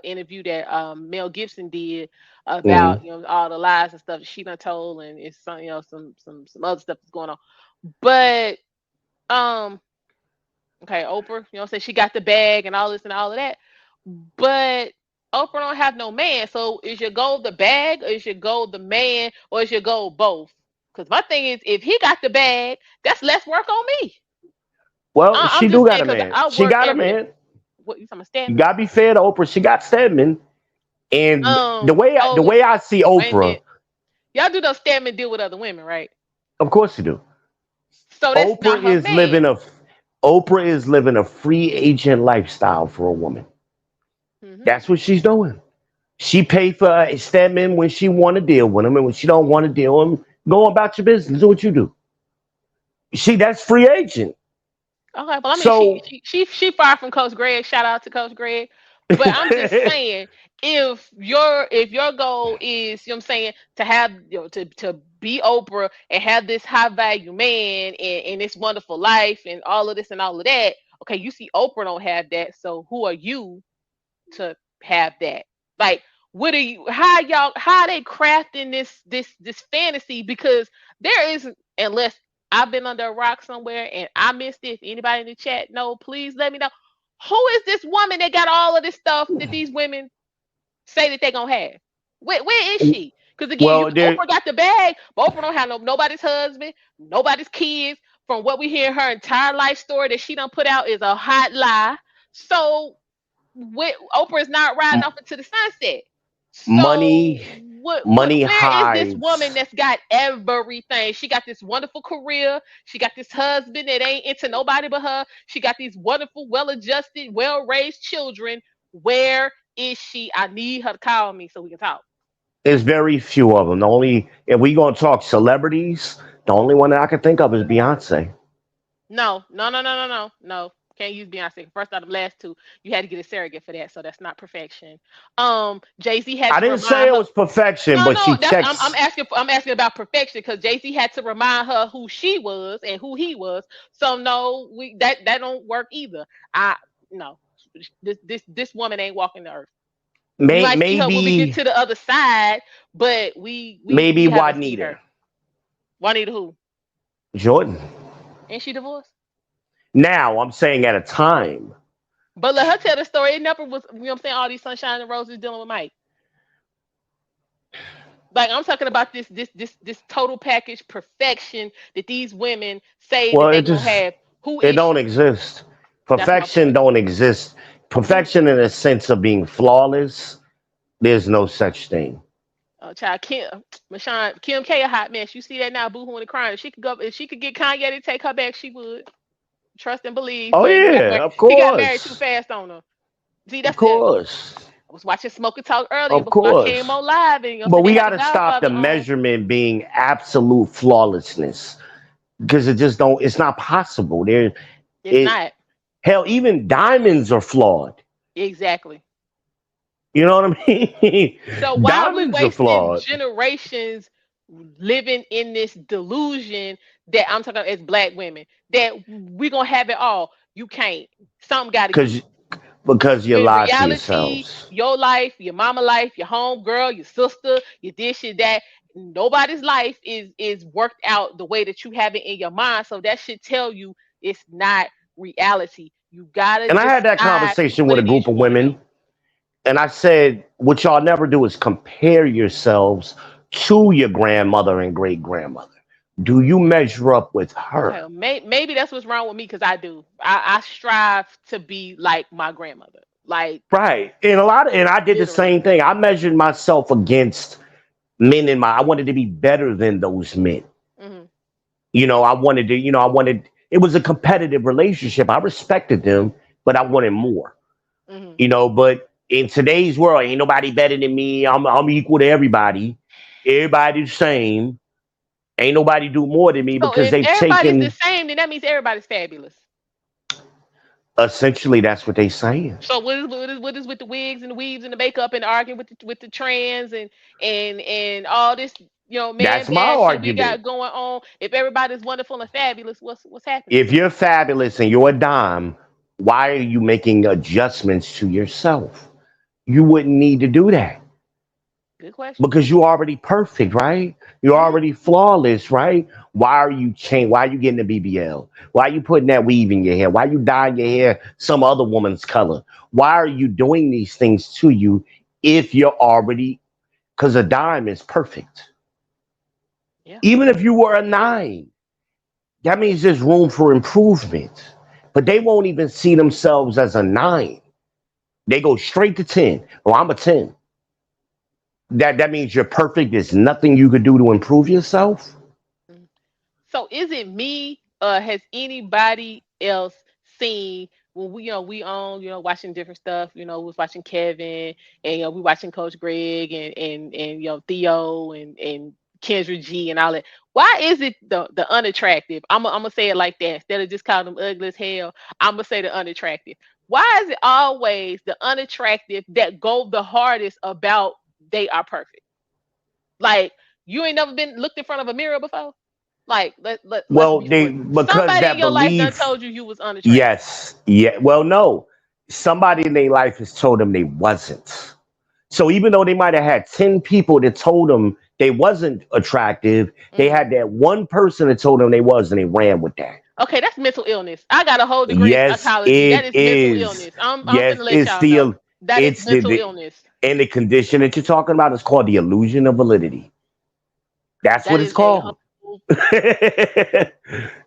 S1: interview that Mel Gibson did
S2: Mhm.
S1: about, all the lies and stuff that she done told, and it's some, some other stuff that's going on. But um okay, Oprah, what I'm saying, she got the bag and all this and all of that. But Oprah don't have no man. So is your goal the bag, or is your goal the man, or is your goal both? Because my thing is, if he got the bag, that's less work on me.
S2: Well, she
S1: I'm
S2: do
S1: just
S2: got
S1: saying
S2: a
S1: because
S2: man.
S1: I
S2: She
S1: work
S2: got a
S1: every day.
S2: man.
S1: What you talking about,
S2: You
S1: Stedman?
S2: gotta be fair to Oprah. She got Stedman, and the
S1: Oh,
S2: way I see
S1: wait a
S2: Oprah,
S1: minute. Y'all do know Stedman deal with other women, right?
S2: of course you do.
S1: So that's not
S2: Oprah
S1: her
S2: is
S1: man.
S2: living a Oprah is living a free agent lifestyle for a woman.
S1: Hmm.
S2: That's what she's doing. She paid for Stedman when she want to deal with him, and when she don't want to deal with him, go about your business. Do what you do. That's free agent.
S1: Okay, well, I mean, she
S2: So
S1: she she she far from Coach Greg. Shout out to Coach Greg. But I'm just saying, if your goal is, what I'm saying, to have, to be Oprah and have this high value man and this wonderful life and all of this and all of that, okay, you see Oprah don't have that, so who are you to have that? Like, what are you? How are they crafting this fantasy? Because there isn't, unless I've been under a rock somewhere and I missed it. If anybody in the chat know, please let me know. Who is this woman that got all of this stuff that these women say that they gonna have? Where is she? Because again,
S2: well, there
S1: Oprah got the bag, but Oprah don't have nobody's husband, nobody's kids. From what we hear, her entire life story that she done put out is a hot lie. So Oprah is not riding off into the sunset. So
S2: money money
S1: where is this woman
S2: hides.
S1: that's got everything? She got this wonderful career. She got this husband that ain't into nobody but her. She got these wonderful, well-adjusted, well-raised children. Where is she? I need her to call me so we can talk.
S2: There's very few of them. The only if we gonna talk celebrities, the only one that I can think of is Beyonce.
S1: No, no, no, no, no, no, no. Can't use Beyonce. First out of the last two, you had to get a surrogate for that, so that's not perfection. Jay Z had
S2: I
S1: to
S2: didn't say
S1: remind
S2: it
S1: her.
S2: was perfection,
S1: No,
S2: but
S1: no,
S2: she
S1: I'm
S2: checks.
S1: asking about perfection because Jay Z had to remind her who she was and who he was. So no, that don't work either. I no, this woman ain't walking the earth. We might see her when we get
S2: Maybe
S1: to the other side, but we
S2: maybe
S1: haven't seen
S2: Juanita
S1: her. Juanita who?
S2: Jordan.
S1: Ain't she divorced?
S2: Now I'm saying at a time.
S1: But let her tell the story. It never was, what I'm saying, all these sunshine and roses dealing with Mike. Like, I'm talking about this total package perfection that these women say
S2: Well,
S1: that they
S2: it
S1: gonna
S2: just
S1: have. Who
S2: it
S1: is
S2: don't
S1: she?
S2: exist.
S1: That's my
S2: Perfection
S1: point.
S2: don't exist.
S1: Who?
S2: Perfection in a sense of being flawless, there's no such thing.
S1: Child Kim K a hot mess. You see that now, boohooing and crying. If she could get Kanye to take her back, she would. Trust and believe.
S2: Oh
S1: But
S2: yeah, of
S1: he got married too
S2: course,
S1: fast on her. See,
S2: of
S1: that's the.
S2: course,
S1: I was watching Smoke and Talk earlier
S2: of
S1: before I came
S2: course.
S1: on live, and
S2: But
S1: they
S2: we
S1: had
S2: got
S1: the
S2: to stop the
S1: Godfather on.
S2: measurement being absolute flawlessness because it just don't. It's not possible.
S1: It's
S2: It
S1: not
S2: hell even diamonds are flawed.
S1: exactly.
S2: You know what I mean?
S1: So why are we
S2: Diamonds are
S1: wasting
S2: flawed
S1: generations living in this delusion that I'm talking about as black women that we gonna have it all? You can't. Something got to
S2: because
S1: give.
S2: you
S1: When
S2: lie to
S1: reality,
S2: yourselves.
S1: your life, your mama life, your home girl, your sister, your this, your that, nobody's life is worked out the way that you have it in your mind. So that should tell you it's not reality. You gotta
S2: And I had that
S1: decide
S2: conversation
S1: what
S2: with a
S1: it is
S2: group
S1: you
S2: of
S1: want to be.
S2: women, and I said, what y'all never do is compare yourselves to your grandmother and great grandmother. Do you measure up with
S1: Okay,
S2: her?
S1: well, maybe that's what's wrong with me because I do. I strive to be like my grandmother, like
S2: Right. And I did the
S1: literally.
S2: same thing. I measured myself against men in my I wanted to be better than those men.
S1: Hmm.
S2: I wanted to, it was a competitive relationship. I respected them, but I wanted more.
S1: Hmm.
S2: But in today's world, ain't nobody better than me. I'm equal to everybody. Everybody the same. Ain't nobody do more than me
S1: So
S2: because
S1: if
S2: they've
S1: everybody's the
S2: taken
S1: same, then that means everybody's fabulous.
S2: Essentially, that's what they saying.
S1: So what is with the wigs and the weaves and the makeup and arguing with the trans and all this man
S2: That's my
S1: bashing we
S2: argument.
S1: got going on? If everybody's wonderful and fabulous, what's happening?
S2: If you're fabulous and you're a dime, why are you making adjustments to yourself? You wouldn't need to do that
S1: Good question.
S2: because you're already perfect, right? You're
S1: Hmm.
S2: already flawless, right? Why are you change? Why are you getting a BBL? Why are you putting that weave in your hair? Why are you dyeing your hair some other woman's color? Why are you doing these things to you if you're already, because a dime is perfect.
S1: Yeah.
S2: Even if you were a nine, that means there's room for improvement. But they won't even see themselves as a nine. They go straight to 10. Well, I'm a 10. That means you're perfect. There's nothing you could do to improve yourself.
S1: Mm. So is it me? Has anybody else seen when we on watching different stuff? We was watching Kevin and we watching Coach Greg and Theo and Kendra G and all that. Why is it the unattractive? I'm gonna say it like that instead of just calling them ugly as hell. I'm gonna say the unattractive. Why is it always the unattractive that go the hardest about they are perfect? Like you ain't never been looked in front of a mirror before. Like let's
S2: Well,
S1: be for
S2: they
S1: it.
S2: because
S1: Somebody in
S2: that
S1: your life done
S2: belief.
S1: told you was unattractive.
S2: Yes, yeah. Well, no, somebody in their life has told them they wasn't. So even though they might have had 10 people that told them they wasn't attractive, they
S1: Hmm.
S2: had that one person that told them they was, and they ran with that.
S1: Okay, that's mental illness. I got a whole degree in
S2: Yes,
S1: psychology. That
S2: it
S1: is mental
S2: is.
S1: illness. I'm
S2: Yes,
S1: finna let y'all know that is
S2: it's
S1: mental illness.
S2: and the condition that you're talking about is called the illusion of validity. That's
S1: That
S2: what it's
S1: is a
S2: called.
S1: whole.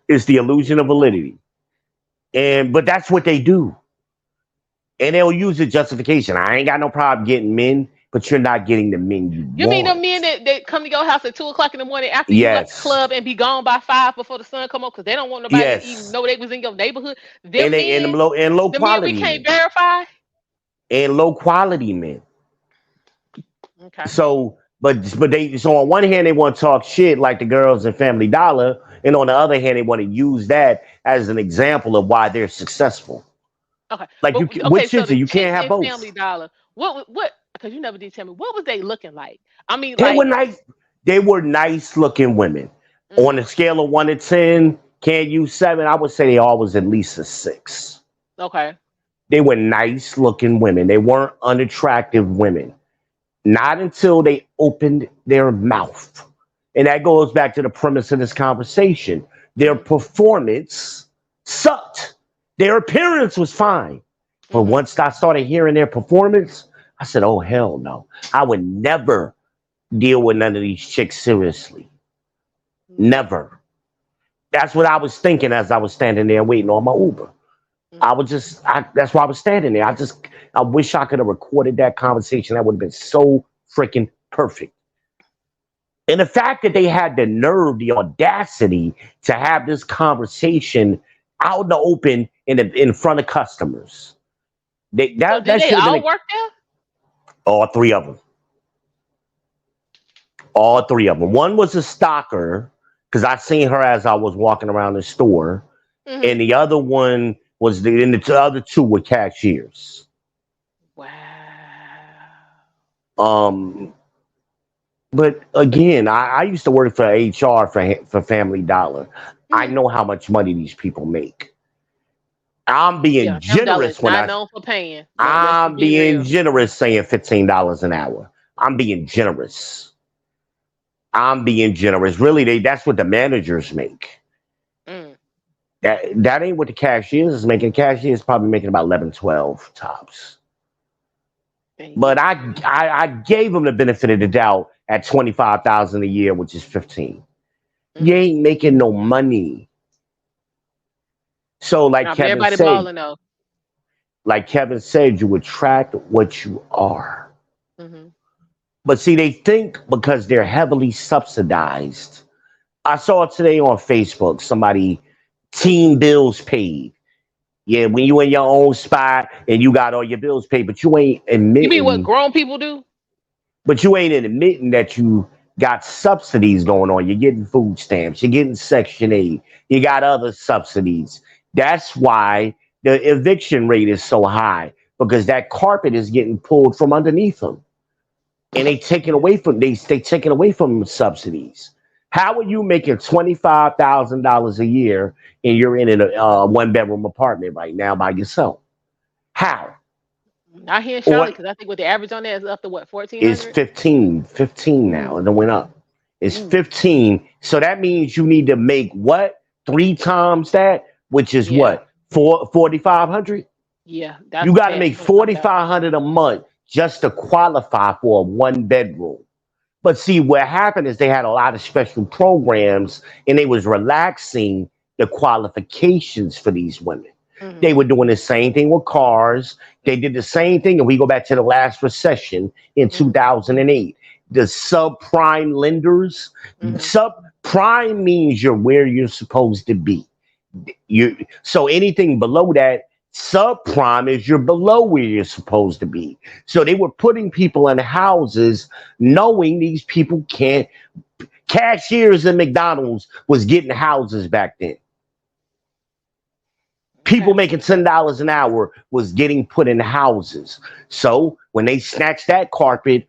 S2: It's the illusion of validity. And but that's what they do. And they'll use the justification. I ain't got no problem getting men, but you're not getting the men you
S1: You mean the
S2: want.
S1: men that come to your house at 2 o'clock in the morning after you left the
S2: Yes.
S1: club and be gone by 5 before the sun come up because they don't want nobody to even
S2: Yes.
S1: know they was in your neighborhood?
S2: And
S1: Them
S2: they
S1: men,
S2: and low
S1: the men we
S2: quality
S1: can't
S2: men.
S1: verify.
S2: And low quality men.
S1: Okay.
S2: So but they so on one hand they want to talk shit like the girls in Family Dollar, and on the other hand they want to use that as an example of why they're successful.
S1: Okay,
S2: Like
S1: but okay,
S2: which
S1: so
S2: is it?
S1: the
S2: You can't
S1: chicks
S2: have
S1: in
S2: both.
S1: Family Dollar, what? Because you never did tell me what was they looking like. I mean,
S2: They were
S1: like,
S2: nice. They were nice looking women. On a
S1: mm,
S2: scale of 1 to 10, can't use 7. I would say they always at least a 6.
S1: okay,
S2: They were nice looking women. They weren't unattractive women. Not until they opened their mouth. And that goes back to the premise of this conversation. Their
S1: mm-hmm,
S2: performance sucked. Their appearance was fine. But
S1: mm-hmm,
S2: once I started hearing their performance, I said, oh, hell no. I would never deal with none of these chicks seriously. Never. That's what I was thinking as I was standing there waiting on my Uber.
S1: mm-hmm.
S2: That's why I was standing there. I wish I could have recorded that conversation. That would have been so freaking perfect. And the fact that they had the nerve, the audacity to have this conversation out in the open in front of customers,
S1: So did
S2: that
S1: they
S2: should have been
S1: all work there?
S2: all three of them. All three of them. One was a stalker because I seen her as I was walking around the store,
S1: Mm-hmm.
S2: and the other one was and the other two were cashiers.
S1: Wow.
S2: Um, but again, I used to work for HR for Family Dollar. I
S1: Mm-hmm.
S2: know how much money these people make. I'm being
S1: Yeah, $7 is
S2: generous when
S1: not known for paying. Let's just
S2: I'm
S1: be
S2: being
S1: real.
S2: generous saying $15 an hour. I'm being generous. I'm being generous. Really, that's what the managers make.
S1: Mm.
S2: That ain't what the cashiers is making. The cashiers probably making about 11, 12 tops.
S1: And
S2: But I gave them the benefit of the doubt at 25,000 a year, which is 15. You
S1: mm-hmm.
S2: ain't making no money. So
S1: Now, but everybody balling though.
S2: Like Kevin said, you attract what you are.
S1: Mm-hmm.
S2: But see, they think because they're heavily subsidized. I saw today on Facebook somebody team bills paid. Yeah, when you in your own spot and you got all your bills paid,
S1: You mean what grown people do?
S2: but you ain't admitting that you got subsidies going on. You're getting food stamps, you're getting Section 8, you got other subsidies. That's why the eviction rate is so high because that carpet is getting pulled from underneath them, and they taking away from subsidies. How are you making $25,000 a year and you're in a one bedroom apartment right now by yourself? How?
S1: Not here in
S2: Or
S1: Charlotte, because I think what the average on there is up to what, fourteen
S2: it's
S1: hundred.
S2: 15 now,
S1: Ooh,
S2: and it went up. It's
S1: ooh,
S2: 15. So that means you need to make what? Three times that, which is
S1: yeah,
S2: what? 4,500?
S1: yeah.
S2: You
S1: That's
S2: got to
S1: past
S2: make
S1: 25,000.
S2: 4,500 a month just to qualify for a one bedroom. But see, what happened is they had a lot of special programs and they was relaxing the qualifications for these women. They
S1: Mhm,
S2: were doing the same thing with cars. They did the same thing, and we go back to the last recession in
S1: mhm,
S2: 2008. The subprime lenders,
S1: mhm.
S2: subprime means you're where you're supposed to be. You so anything below that, subprime is you're below where you're supposed to be. So they were putting people in houses knowing these people can't. Cashiers in McDonald's was getting houses back then. People
S1: Okay.
S2: making $10 an hour was getting put in houses. So when they snatched that carpet,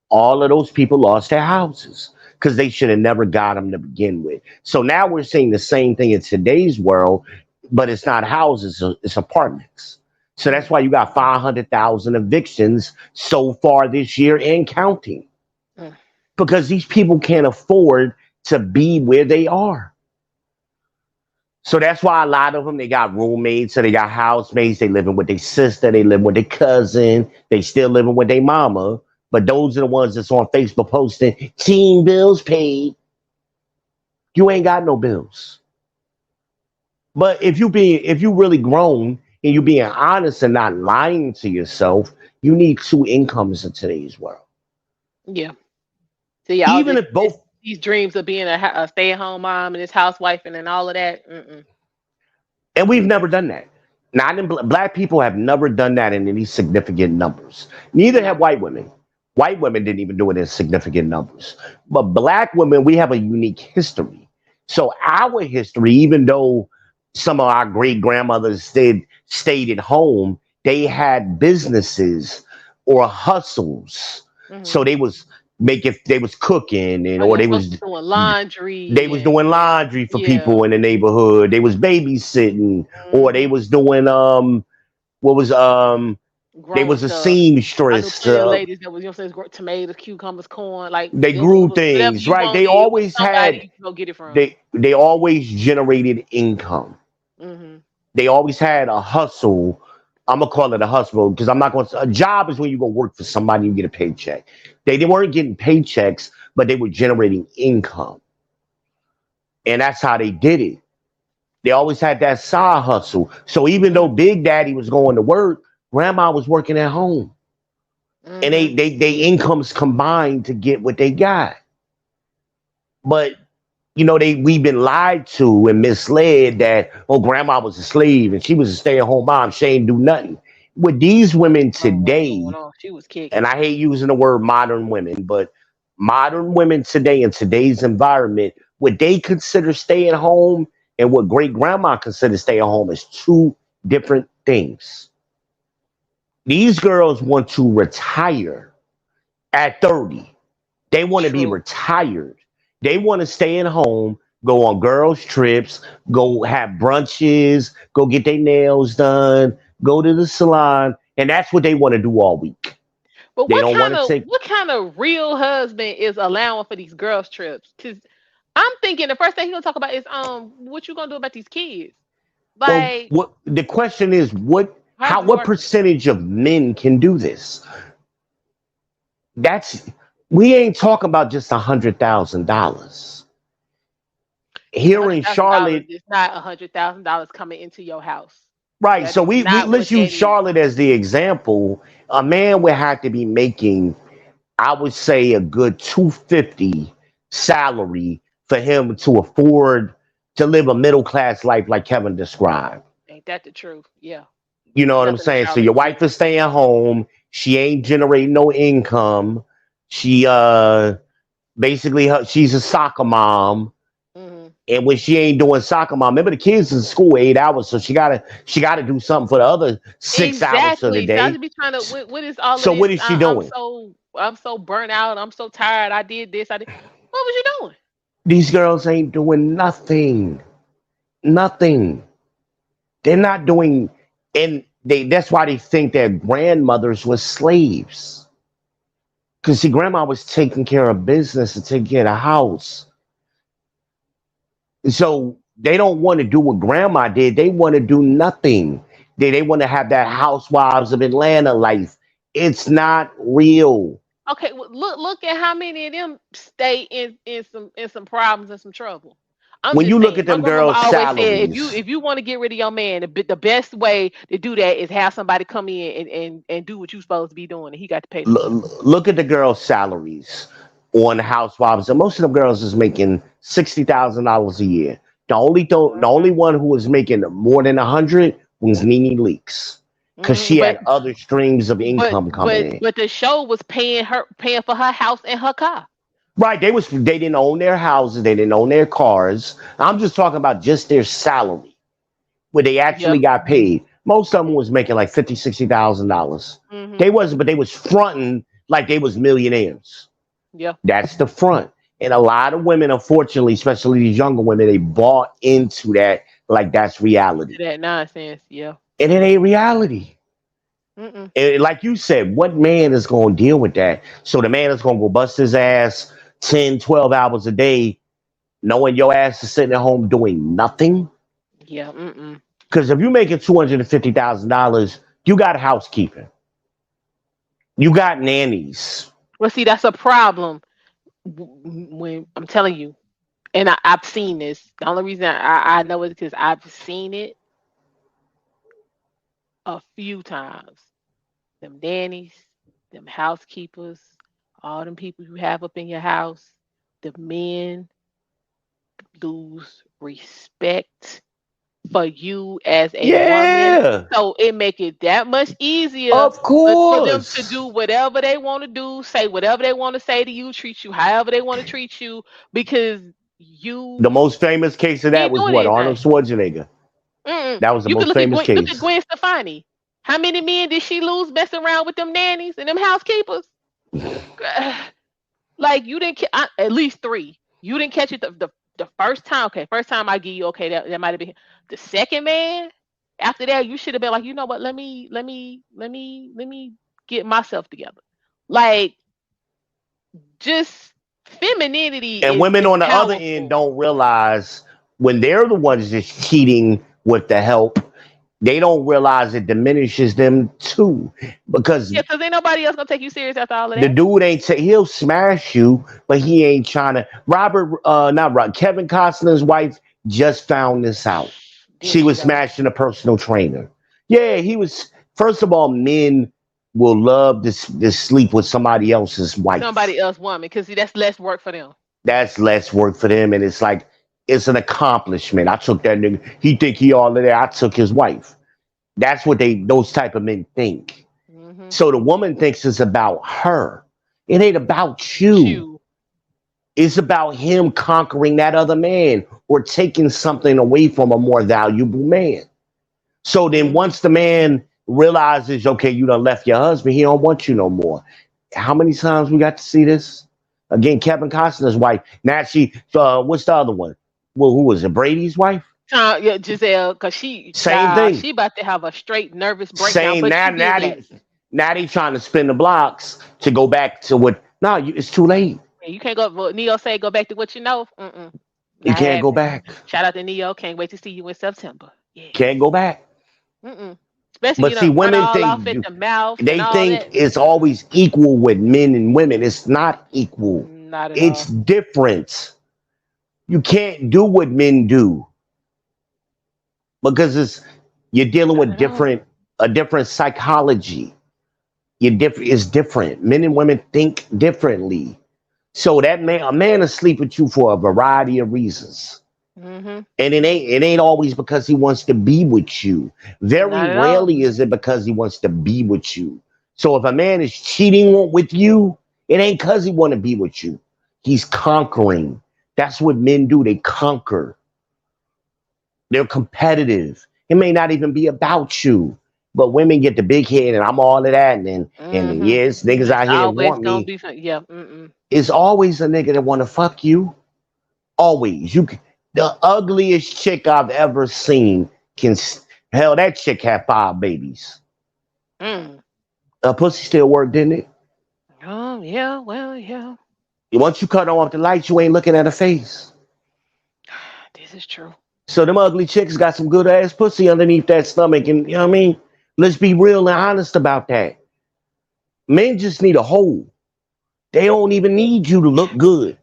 S2: all of those people lost their houses because they should have never got them to begin with. So now we're seeing the same thing in today's world, but it's not houses, it's apartments. So that's
S1: Mhm,
S2: why you got 500,000 evictions so far this year and counting
S1: mm.
S2: because these people can't afford to be where they are. So that's why a lot of them they got roommates, so they got housemates. They living with their sister, they living with their cousin, they still living with their mama. But those are the ones that's on Facebook posting teen bills paid. You ain't got no bills. But if you really grown and you being honest and not lying to yourself, you need two incomes in today's world.
S1: Yeah. So yeah, all
S2: Even
S1: this,
S2: if
S1: this
S2: both.
S1: these dreams of being a stay-at-home mom and this housewife and all of that. Mm-mm.
S2: And we've never done that. Not in black people have never done that in any significant numbers. Neither have
S1: No.
S2: white women. White women didn't even do it in significant numbers. But black women, we have a unique history. So our history, even though some of our great grandmothers stayed at home, they had businesses or hustles.
S1: Mhm.
S2: So they was cooking and
S1: Oh
S2: or
S1: yeah,
S2: they
S1: folks
S2: was
S1: doing
S2: they
S1: laundry
S2: was
S1: and
S2: doing laundry for
S1: yeah.
S2: people in the neighborhood. They was babysitting, or they
S1: Mhm.
S2: was doing what was they
S1: Growing
S2: was a
S1: stuff. I knew
S2: seamstress.
S1: plenty of ladies that was, say, tomatoes, cucumbers, corn, like
S2: They
S1: it
S2: grew
S1: was whatever
S2: things,
S1: you
S2: right? They
S1: wanted. It was
S2: always
S1: somebody
S2: had
S1: you could go get it from.
S2: they always generated income.
S1: Mhm.
S2: They always had a hustle. I'm gonna call it a hustle because I'm not going to. A job is when you go work for somebody and you get a paycheck. They weren't getting paychecks, but they were generating income, and that's how they did it. They always had that side hustle. So even though
S1: Mhm.
S2: Big Daddy was going to work, Grandma was working at home, and
S1: Mhm.
S2: they incomes combined to get what they got. But we've been lied to and misled that Grandma was a slave and she was a stay at home mom. She ain't do nothing. With these women
S1: What's going
S2: today,
S1: on? She was
S2: and
S1: kicking.
S2: I hate using the word modern women, but modern women today in today's environment, what they consider stay at home and what great grandma considered stay at home is two different things. These girls want to retire at 30. They want to be
S1: True.
S2: retired. They want to stay at home, go on girls' trips, go have brunches, go get their nails done, go to the salon, and that's what they want to do all week.
S1: But
S2: They don't want to take.
S1: what kind of real husband is allowing for these girls trips? Cause I'm thinking the first thing he gonna talk about is what you gonna do about these kids?
S2: Well,
S1: Like,
S2: what the question is,
S1: how's it
S2: what
S1: working?
S2: percentage of men can do this? That's we ain't talking about just $100,000
S1: And a
S2: here
S1: hundred
S2: in
S1: thousand dollars
S2: Charlotte.
S1: is not $100,000 coming into your house.
S2: Right.
S1: That
S2: So
S1: is
S2: we
S1: not what
S2: let's use
S1: that is.
S2: Charlotte as the example. A man would have to be making, I would say, a good 250 salary for him to afford to live a middle class life like Kevin described.
S1: Ain't that the truth? Yeah.
S2: You know what I'm
S1: Nothing in
S2: saying? So
S1: Charlotte
S2: your
S1: is free.
S2: wife is staying home. She ain't generating no income. She basically she's a soccer mom,
S1: Hmm.
S2: And when she ain't doing soccer, mom, remember the kids in school 8 hours, so she gotta do something for the other 6 hours of the
S1: Exactly. So I
S2: day.
S1: just be trying to. What is all of
S2: So
S1: this?
S2: what is she doing?
S1: I'm so burnt out. I'm so tired. I did this. I did. What was you doing?
S2: These girls ain't doing nothing. Nothing. They're not doing, and that's why they think their grandmothers were slaves. Because see, grandma was taking care of business and taking care of the house. So they don't want to do what grandma did. They want to do nothing. They want to have that housewives of Atlanta life. It's not real.
S1: Okay, well, look at how many of them stay in some problems and some trouble. I'm
S2: When
S1: just
S2: you look
S1: saying.
S2: at
S1: My
S2: them
S1: grandmama
S2: girls'
S1: always said
S2: salaries,
S1: if you want to get rid of your man, the best way to do that is have somebody come in and do what you supposed to be doing, and he got to pay the bill.
S2: look at the girls' salaries on Housewives, and most of them girls is making $60,000 a year. The
S1: Hmm.
S2: only one who was making more than 100 was Nene Leaks, because she
S1: But
S2: had other streams of income coming in.
S1: but the show was paying for her house and her car.
S2: Right? They didn't own their houses, they didn't own their cars. I'm just talking about just their salary, where they
S1: Yeah.
S2: actually got paid. Most of them was making like 50, $60,000.
S1: Hmm.
S2: They wasn't, but they was fronting like they was millionaires.
S1: Yeah.
S2: That's the front. And a lot of women, unfortunately, especially these younger women, they bought into that like that's reality.
S1: To that nonsense. Yeah.
S2: And it ain't reality.
S1: Mm-mm.
S2: And like you said, what man is going to deal with that? So the man is going to go bust his ass 10, 12 hours a day, knowing your ass is sitting at home doing nothing?
S1: Yeah. Mm-mm.
S2: Because if you're making $250,000, you got housekeeping, you got nannies.
S1: Well, see, that's a problem when I'm telling you, and I've seen this. The only reason I know is because I've seen it a few times. Them nannies, them housekeepers, all them people you have up in your house, the men lose respect for you as a woman.
S2: Yeah,
S1: So it make it that much easier
S2: of
S1: for them to do
S2: course.
S1: whatever they want to do, say whatever they want to say to you, treat you however they want to treat you, because
S2: The
S1: you
S2: most famous case of
S1: you
S2: that
S1: ain't
S2: was
S1: doing
S2: what? Arnold
S1: anything.
S2: Schwarzenegger.
S1: Mm-mm.
S2: That was the
S1: You can
S2: most
S1: look at
S2: famous
S1: Look at
S2: case.
S1: Gwen Stefani. How many men did she lose messing around with them nannies and them housekeepers? Like you didn't at least three. You didn't catch it the first time. Okay, first time I give you okay that might have been the second man. After that, you should have been like, you know what? Let me get myself together. Like just femininity
S2: And women
S1: is
S2: on the other end
S1: powerful.
S2: don't realize when they're the ones just cheating with the help, they don't realize it diminishes them too. Because
S1: Yeah, because ain't nobody else gonna take you serious after all of
S2: the
S1: that.
S2: dude ain't he'll smash you, but he ain't trying to. Not Robert, Kevin Costner's wife just found this out.
S1: Didn't
S2: She
S1: she
S2: was
S1: though?
S2: smashing a personal trainer. Yeah, he was. First of all, men will love to sleep with somebody else's wife.
S1: Somebody else woman, because see that's less work for them.
S2: That's less work for them, and it's like it's an accomplishment. I took that nigga. He think he all of that. I took his wife. That's what those type of men think.
S1: Hmm.
S2: So the woman thinks it's about her. It ain't about you.
S1: Chew.
S2: It's about him conquering that other man or taking something away from a more valuable man. So then
S1: Hmm.
S2: once the man realizes, okay, you done left your husband, he don't want you no more. How many times we got to see this? Again, Kevin Costner's wife. Now what's the other one? Well, who was it? Brady's wife?
S1: Yeah, Giselle, because
S2: Same thing.
S1: she about to have a straight nervous breakdown,
S2: Same
S1: but
S2: now.
S1: she did that.
S2: Now they trying to spin the blocks to go back to what? No, it's too late.
S1: And you can't go. What Neo say, go back to what you know. Mm-mm,
S2: You
S1: not
S2: can't go
S1: happening.
S2: back.
S1: Shout out to Neo. Can't wait to see you in September. Yeah.
S2: Can't go back.
S1: Mm-mm. Especially
S2: But
S1: you
S2: see,
S1: done run
S2: women
S1: all off
S2: think
S1: at the mouth and
S2: they
S1: all
S2: think
S1: that.
S2: it's
S1: Mm-mm,
S2: always equal with men and women. It's not equal.
S1: not at
S2: It's
S1: all.
S2: different. You can't do what men do because you're dealing
S1: Not
S2: with
S1: at all.
S2: a different psychology. It's different. Men and women think differently. So a man is sleep with you for a variety of reasons.
S1: Mm-hmm.
S2: And it ain't always because he wants to be with you. Very
S1: Not at all.
S2: rarely is it because he wants to be with you. So if a man is cheating with you, it ain't because he want to be with you. He's conquering. That's what men do. They conquer. They're competitive. It may not even be about you. But women get the big head and I'm all of that. And
S1: Mm-hmm.
S2: yes, niggas
S1: It's
S2: out here that
S1: always
S2: want
S1: gonna
S2: me.
S1: be fun. Yeah. Mm-mm.
S2: It's always a nigga that wanna fuck you. Always. The ugliest chick I've ever seen can hell that chick had 5 babies.
S1: Mm.
S2: Pussy still worked, didn't it?
S1: Oh yeah. Well, yeah.
S2: Once you cut off the lights, you ain't looking at her face.
S1: This is true.
S2: So them ugly chicks got some good ass pussy underneath that stomach, and you know what I mean? Let's be real and honest about that. Men just need a hole. They don't even need you to look good.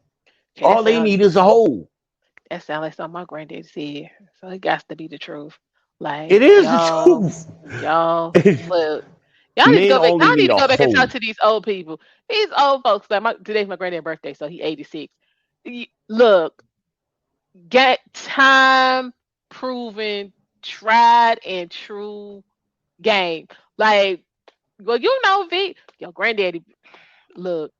S1: Okay,
S2: All they need is a hole.
S1: that sound like something my granddad said. So it got to be the truth.
S2: It
S1: Like
S2: is the truth.
S1: y'all look. Y'all need to
S2: Men
S1: go back.
S2: only
S1: Y'all need
S2: need
S1: to
S2: a
S1: go back and talk
S2: hole.
S1: to these old people. These old folks. Like today's my granddad's birthday, so he 86. Look, get time proven, tried and true game. Like, well, V, your granddaddy. Look,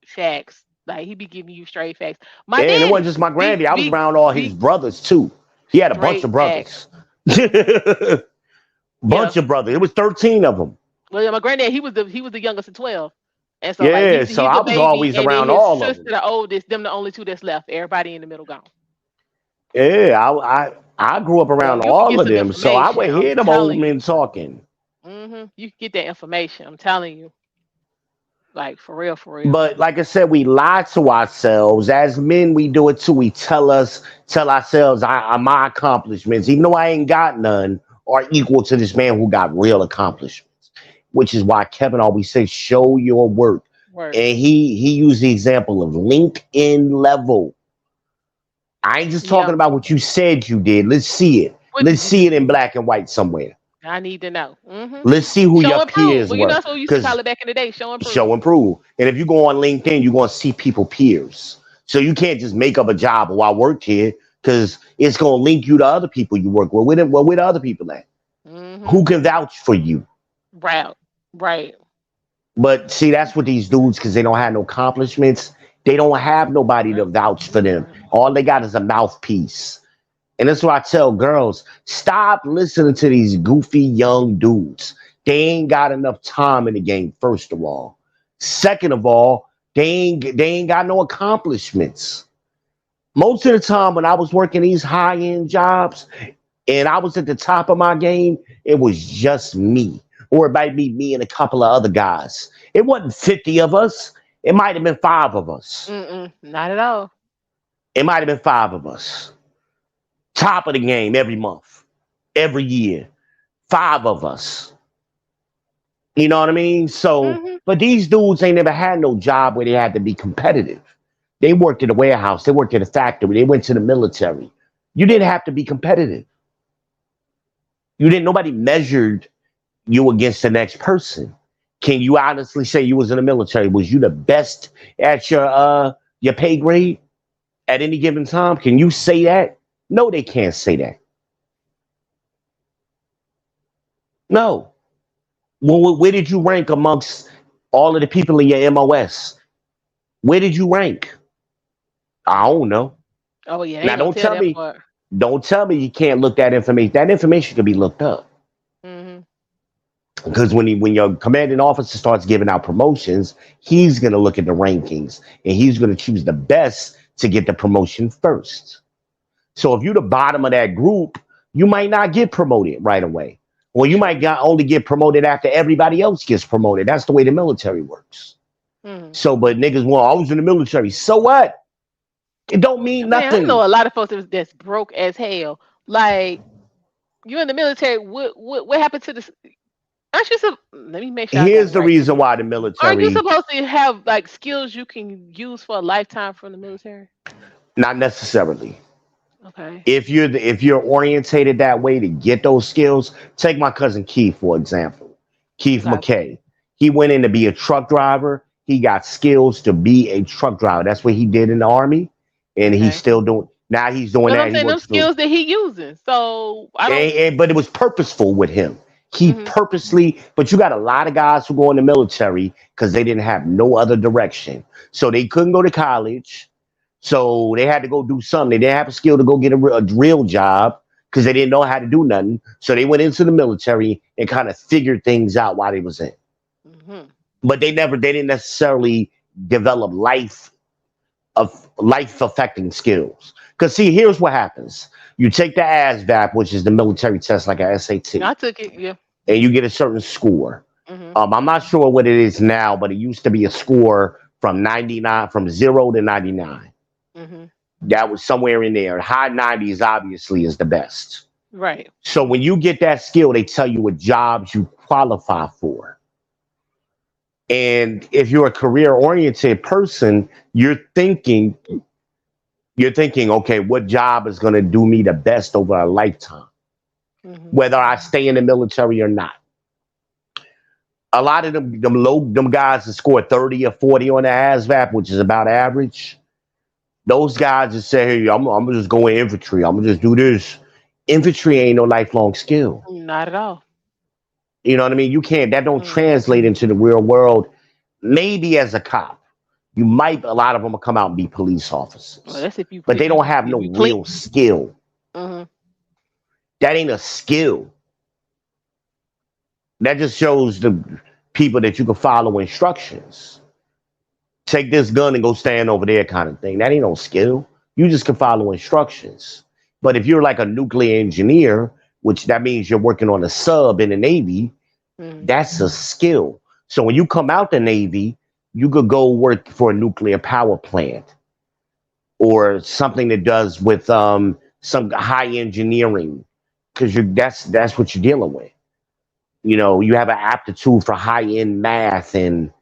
S1: facts. Like he be giving you straight facts. My
S2: And it wasn't
S1: daddy
S2: just my
S1: be
S2: granddad. I was
S1: be
S2: around all his
S1: be
S2: brothers too. He had a bunch
S1: straight
S2: of
S1: facts.
S2: brothers.
S1: Yeah.
S2: Bunch of brothers. It was 13 of them.
S1: Well, yeah, my granddad, he was the youngest of 12. And so like
S2: Yeah,
S1: he's
S2: so
S1: he's
S2: I
S1: the
S2: was
S1: baby
S2: always
S1: and then
S2: around
S1: his
S2: all of
S1: sister
S2: them.
S1: the oldest, them the only two that's left. Everybody in the middle gone.
S2: Yeah, I grew up
S1: Yeah,
S2: around
S1: you can
S2: all
S1: get
S2: of
S1: some
S2: them, so I
S1: information.
S2: would
S1: I'm
S2: hear them old
S1: telling
S2: men
S1: you.
S2: talking.
S1: You can get that information. I'm telling you. Like for real, for real.
S2: But like I said, we lie to ourselves. As men, we do it too. We tell ourselves, my accomplishments, even though I ain't got none, are equal to this man who got real accomplishments. Which is why Kevin always says, show your work.
S1: Work.
S2: And he used the example of LinkedIn level. I ain't just talking
S1: Yeah.
S2: about what you said you did. Let's see it.
S1: What
S2: Let's
S1: did you
S2: see
S1: do?
S2: it in black and white somewhere.
S1: I need to know.
S2: Let's see who
S1: Show
S2: your
S1: and prove.
S2: peers
S1: Well, you know
S2: were.
S1: that's what we used to call
S2: Because
S1: it back in the day. Show and prove.
S2: show and prove. And if you go on LinkedIn, you're going to see people peers. So you can't just make up a job, oh, I worked here, because it's going to link you to other people you work with. Where the other people at?
S1: Mm-hmm.
S2: Who can vouch for you?
S1: Right. Right.
S2: But see, that's what these dudes, because they don't have no accomplishments, they don't have nobody to vouch for them. All they got is a mouthpiece. And that's why I tell girls, stop listening to these goofy young dudes. They ain't got enough time in the game, first of all. Second of all, they ain't got no accomplishments. Most of the time when I was working these high-end jobs and I was at the top of my game, it was just me. Or it might be me and a couple of other guys. It wasn't 50 of us. It might have been 5 of us.
S1: Mm-mm. Not at all.
S2: It might have been 5 of us. Top of the game every month, every year. 5 of us. You know what I mean? So,
S1: Mm-hmm.
S2: but these dudes ain't never had no job where they had to be competitive. They worked at a warehouse, they worked at a factory, they went to the military. You didn't have to be competitive. Nobody measured you against the next person. Can you honestly say you was in the military? Was you the best at your pay grade at any given time? Can you say that? No, they can't say that. No. Well, where did you rank amongst all of the people in your MOS? Where did you rank? I don't know.
S1: Oh yeah, they
S2: Now
S1: ain't gonna tell that part.
S2: don't tell me you can't look that information. That information can be looked up.
S1: Mm-hmm.
S2: Because when your commanding officer starts giving out promotions, he's gonna look at the rankings and he's gonna choose the best to get the promotion first. So if you're the bottom of that group, you might not get promoted right away. Or you might
S1: True.
S2: only get promoted after everybody else gets promoted. That's the way the military works.
S1: Mm.
S2: So, but niggas, well, I was in the military. So what? It don't mean
S1: Man, I
S2: nothing.
S1: know a lot of folks that's broke as hell. Like you in the military. What happened to this? Aren't you? Let me make sure I got
S2: Here's
S1: it
S2: the
S1: right.
S2: reason why the
S1: Aren't you
S2: military,
S1: supposed to have like skills you can use for a lifetime from the military?
S2: not necessarily.
S1: Okay.
S2: If you're orientated that way to get those skills, take my cousin Keith for example. Keith
S1: Okay.
S2: McKay. He went in to be a truck driver. He got skills to be a truck driver. That's what he did in the army, and he's
S1: Okay.
S2: still doing. Now he's doing
S1: But
S2: that.
S1: I'm
S2: He
S1: saying them
S2: works for.
S1: skills that he using. So I don't.
S2: But it was purposeful with him. He
S1: Hmm.
S2: purposely. But you got a lot of guys who go in the military because they didn't have no other direction, so they couldn't go to college. So they had to go do something. They didn't have a skill to go get a real job. because they didn't know how to do nothing. So they went into the military and kind of figured things out while they was in.
S1: Mhm.
S2: But they didn't necessarily develop life affecting skills. Because see, here's what happens: you take the ASVAB, which is the military test, like a
S1: I
S2: SAT,
S1: took it. Yeah.
S2: and you get a certain score.
S1: Mhm.
S2: I'm not sure what it is now, but it used to be a score from 99, from 0 to 99.
S1: Mhm.
S2: That was somewhere in there. High 90s obviously is the best.
S1: Right.
S2: So when you get that skill, they tell you what jobs you qualify for. And if you're a career oriented person, you're thinking, okay, what job is going to do me the best over a lifetime,
S1: Mhm.
S2: whether I stay in the military or not. A lot of them guys that score 30 or 40 on the ASVAB, which is about average, those guys just say, hey, I'm gonna just go in infantry. I'm gonna just do this. Infantry ain't no lifelong skill.
S1: Not at all.
S2: You know what I mean? You can't, that don't
S1: Mm.
S2: translate into the real world. Maybe as a cop, you might, a lot of them will come out and be police
S1: Well,
S2: officers,
S1: that's
S2: but they don't have
S1: if
S2: no
S1: you clean.
S2: real skill.
S1: Mhm.
S2: That ain't a skill. That just shows the people that you can follow instructions. Take this gun and go stand over there, kind of thing. That ain't no skill. You just can follow instructions. But if you're like a nuclear engineer, which that means you're working on a sub in the Navy,
S1: Mhm.
S2: that's a skill. So when you come out the Navy, you could go work for a nuclear power plant or something that does with some high engineering, because you that's what you're dealing with. You know, you have an aptitude for high end math and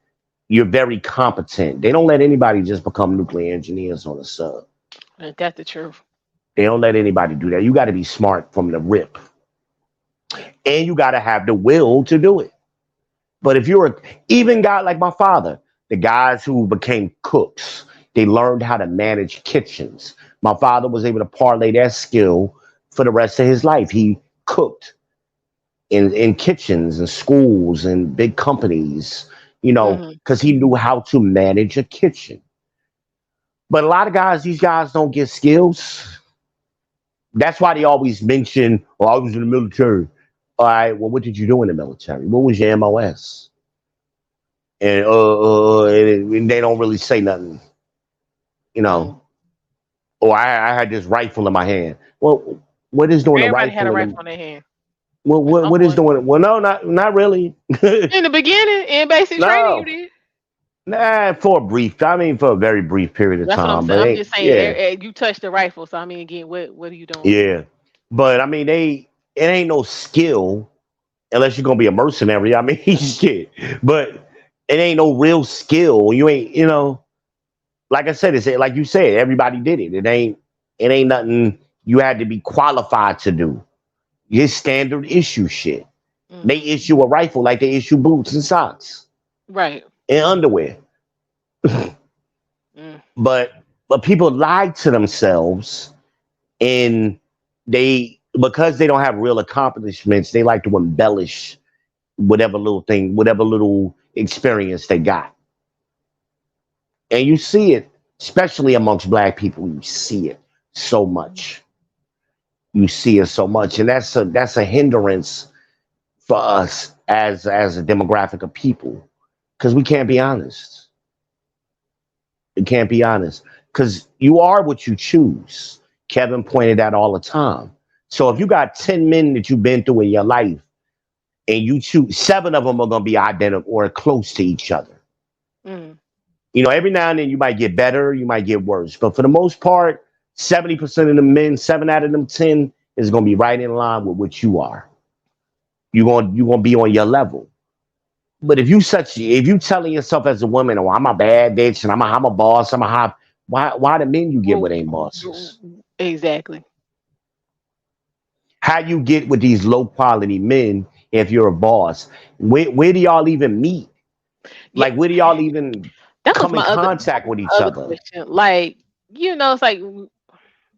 S2: you're very competent. They don't let anybody just become nuclear engineers on a sub.
S1: Ain't that the truth?
S2: They don't let anybody do that. You got to be smart from the rip, and you got to have the will to do it. But if you're even guy like my father, the guys who became cooks, they learned how to manage kitchens. My father was able to parlay that skill for the rest of his life. He cooked in kitchens and schools and big companies, you know,
S1: Mhm.
S2: because he knew how to manage a kitchen. But a lot of guys, these guys don't get skills. That's why they always mention, "Oh, I was in the military." All right, well, what did you do in the military? What was your MOS? And they don't really say nothing, you
S1: Mm.
S2: know. Or I had this rifle in my hand. Well, what is doing a
S1: Everybody had a
S2: rifle in
S1: rifle
S2: the?
S1: in their hand
S2: Well,
S1: at some
S2: what is
S1: point.
S2: doing? Well, no, not really.
S1: In the beginning, in basic training, you
S2: No,
S1: did.
S2: nah, for a brief. I mean, for a very brief period of
S1: That's what I'm
S2: time.
S1: saying.
S2: But
S1: I'm
S2: ain't
S1: just saying,
S2: yeah,
S1: you touched the rifle, so I mean, again, what are you doing?
S2: yeah. But I mean, it ain't no skill unless you're gonna be a mercenary. I mean, shit. But it ain't no real skill. You ain't, you know. Like I said, it's like you said, everybody did it. It ain't nothing you had to be qualified to do. It's standard issue shit. They
S1: Mhm.
S2: issue a rifle like they issue boots and socks
S1: Right.
S2: and underwear.
S1: Mm.
S2: But people lie to themselves and they because they don't have real accomplishments, they like to embellish whatever little thing, whatever little experience they got. And you see it, especially amongst black people, you see it so much. You see it so much, and that's a hindrance for us as a demographic of people because we can't be honest. We can't be honest because you are what you choose. Kevin pointed out all the time. So if you
S1: Mhm.
S2: got 10 men that you've been through in your life and you choose seven of them are going to be identical or close to each other.
S1: Mhm.
S2: You know, every now and then you might get better, you might get worse, but for the most part, 70% of the men, seven out of them 10 is going to be right in line with what you are. You're gonna be on your level. But if you telling yourself as a woman, oh, I'm a bad bitch and I'm a boss, I'm a hot, why the men you get
S1: Well,
S2: with ain't bosses?
S1: exactly.
S2: How you get with these low quality men if you're a boss? Where do y'all even meet?
S1: Yeah,
S2: Like where do y'all even
S1: that was
S2: come in
S1: my
S2: contact with each
S1: other
S2: other?
S1: question. Like, it's like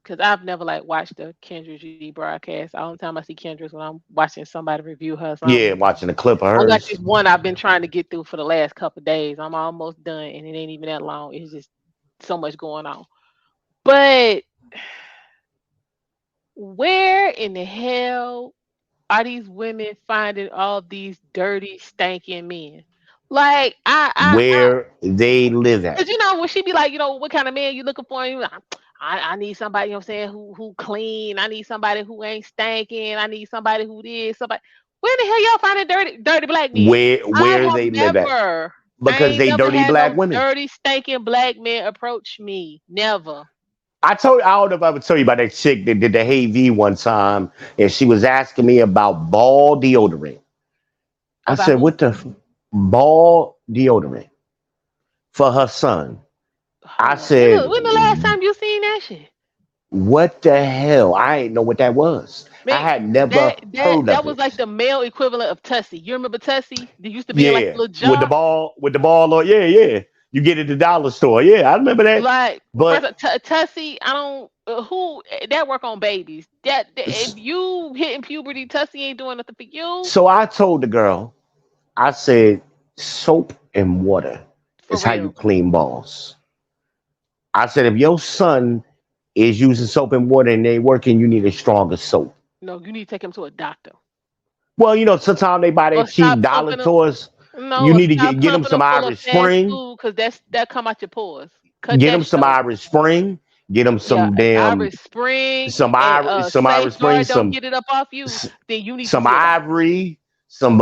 S1: because I've never like watched the Kendra G broadcast. The only time I see Kendra's when I'm watching somebody review her
S2: Yeah,
S1: something.
S2: watching a clip of
S1: I got
S2: hers.
S1: this one I've been trying to get through for the last couple of days. I'm almost done, and it ain't even that long. It's just so much going on. But Where in the hell are these women finding all these dirty, stinking men? Like
S2: Where they live
S1: cause
S2: at.
S1: when she be like, what kind of man you looking for? And you like, I need somebody, what I'm saying, who clean. I need somebody who ain't stinking. I need somebody who this, somebody. Where the hell y'all finding dirty black men? I
S2: Where
S1: have
S2: they live at.
S1: never, I
S2: Because
S1: ain't
S2: they
S1: never
S2: dirty
S1: had
S2: black
S1: no
S2: women.
S1: dirty, stinking black men approach me. Never.
S2: I don't know if I ever told you about that chick that did the Hey V one time, and she was asking me about ball deodorant. I
S1: About
S2: said,
S1: who?
S2: what the ball deodorant for her son? I
S1: Hold on.
S2: said,
S1: When the last time you seen that shit?
S2: what the hell? I ain't know what that was. I
S1: Man,
S2: had never heard
S1: that
S2: of
S1: was
S2: it.
S1: like the male equivalent of Tussie. You remember Tussie? They used to be in like a
S2: Yeah,
S1: little jar.
S2: with the ball, or yeah, yeah. You get it at the dollar store. Yeah, I remember that.
S1: Like
S2: But
S1: first, Tussie, I don't who that work on babies. If you hitting puberty, Tussie ain't doing nothing for you.
S2: so I told the girl, I said, soap and water
S1: For
S2: is how you
S1: real.
S2: clean balls. I said, if your son is using soap and water and they ain't working, you need a stronger soap.
S1: No, you need to take him to a doctor
S2: Well, sometimes they buy
S1: or
S2: that
S1: stop
S2: cheap dollar
S1: pumping him.
S2: toys.
S1: No,
S2: You
S1: or
S2: need to
S1: stop
S2: get them
S1: pumping
S2: some
S1: them full of
S2: Irish
S1: fast
S2: Spring.
S1: food because that come out your pores. Cut
S2: Get
S1: that
S2: them
S1: shit
S2: some
S1: off.
S2: Irish Spring. Get them
S1: Yeah,
S2: some damn
S1: Irish Spring and
S2: some Irish Spring.
S1: Safeguard don't get it up off you.
S2: S-
S1: Then you need to
S2: some
S1: see a doctor.
S2: Ivory. Some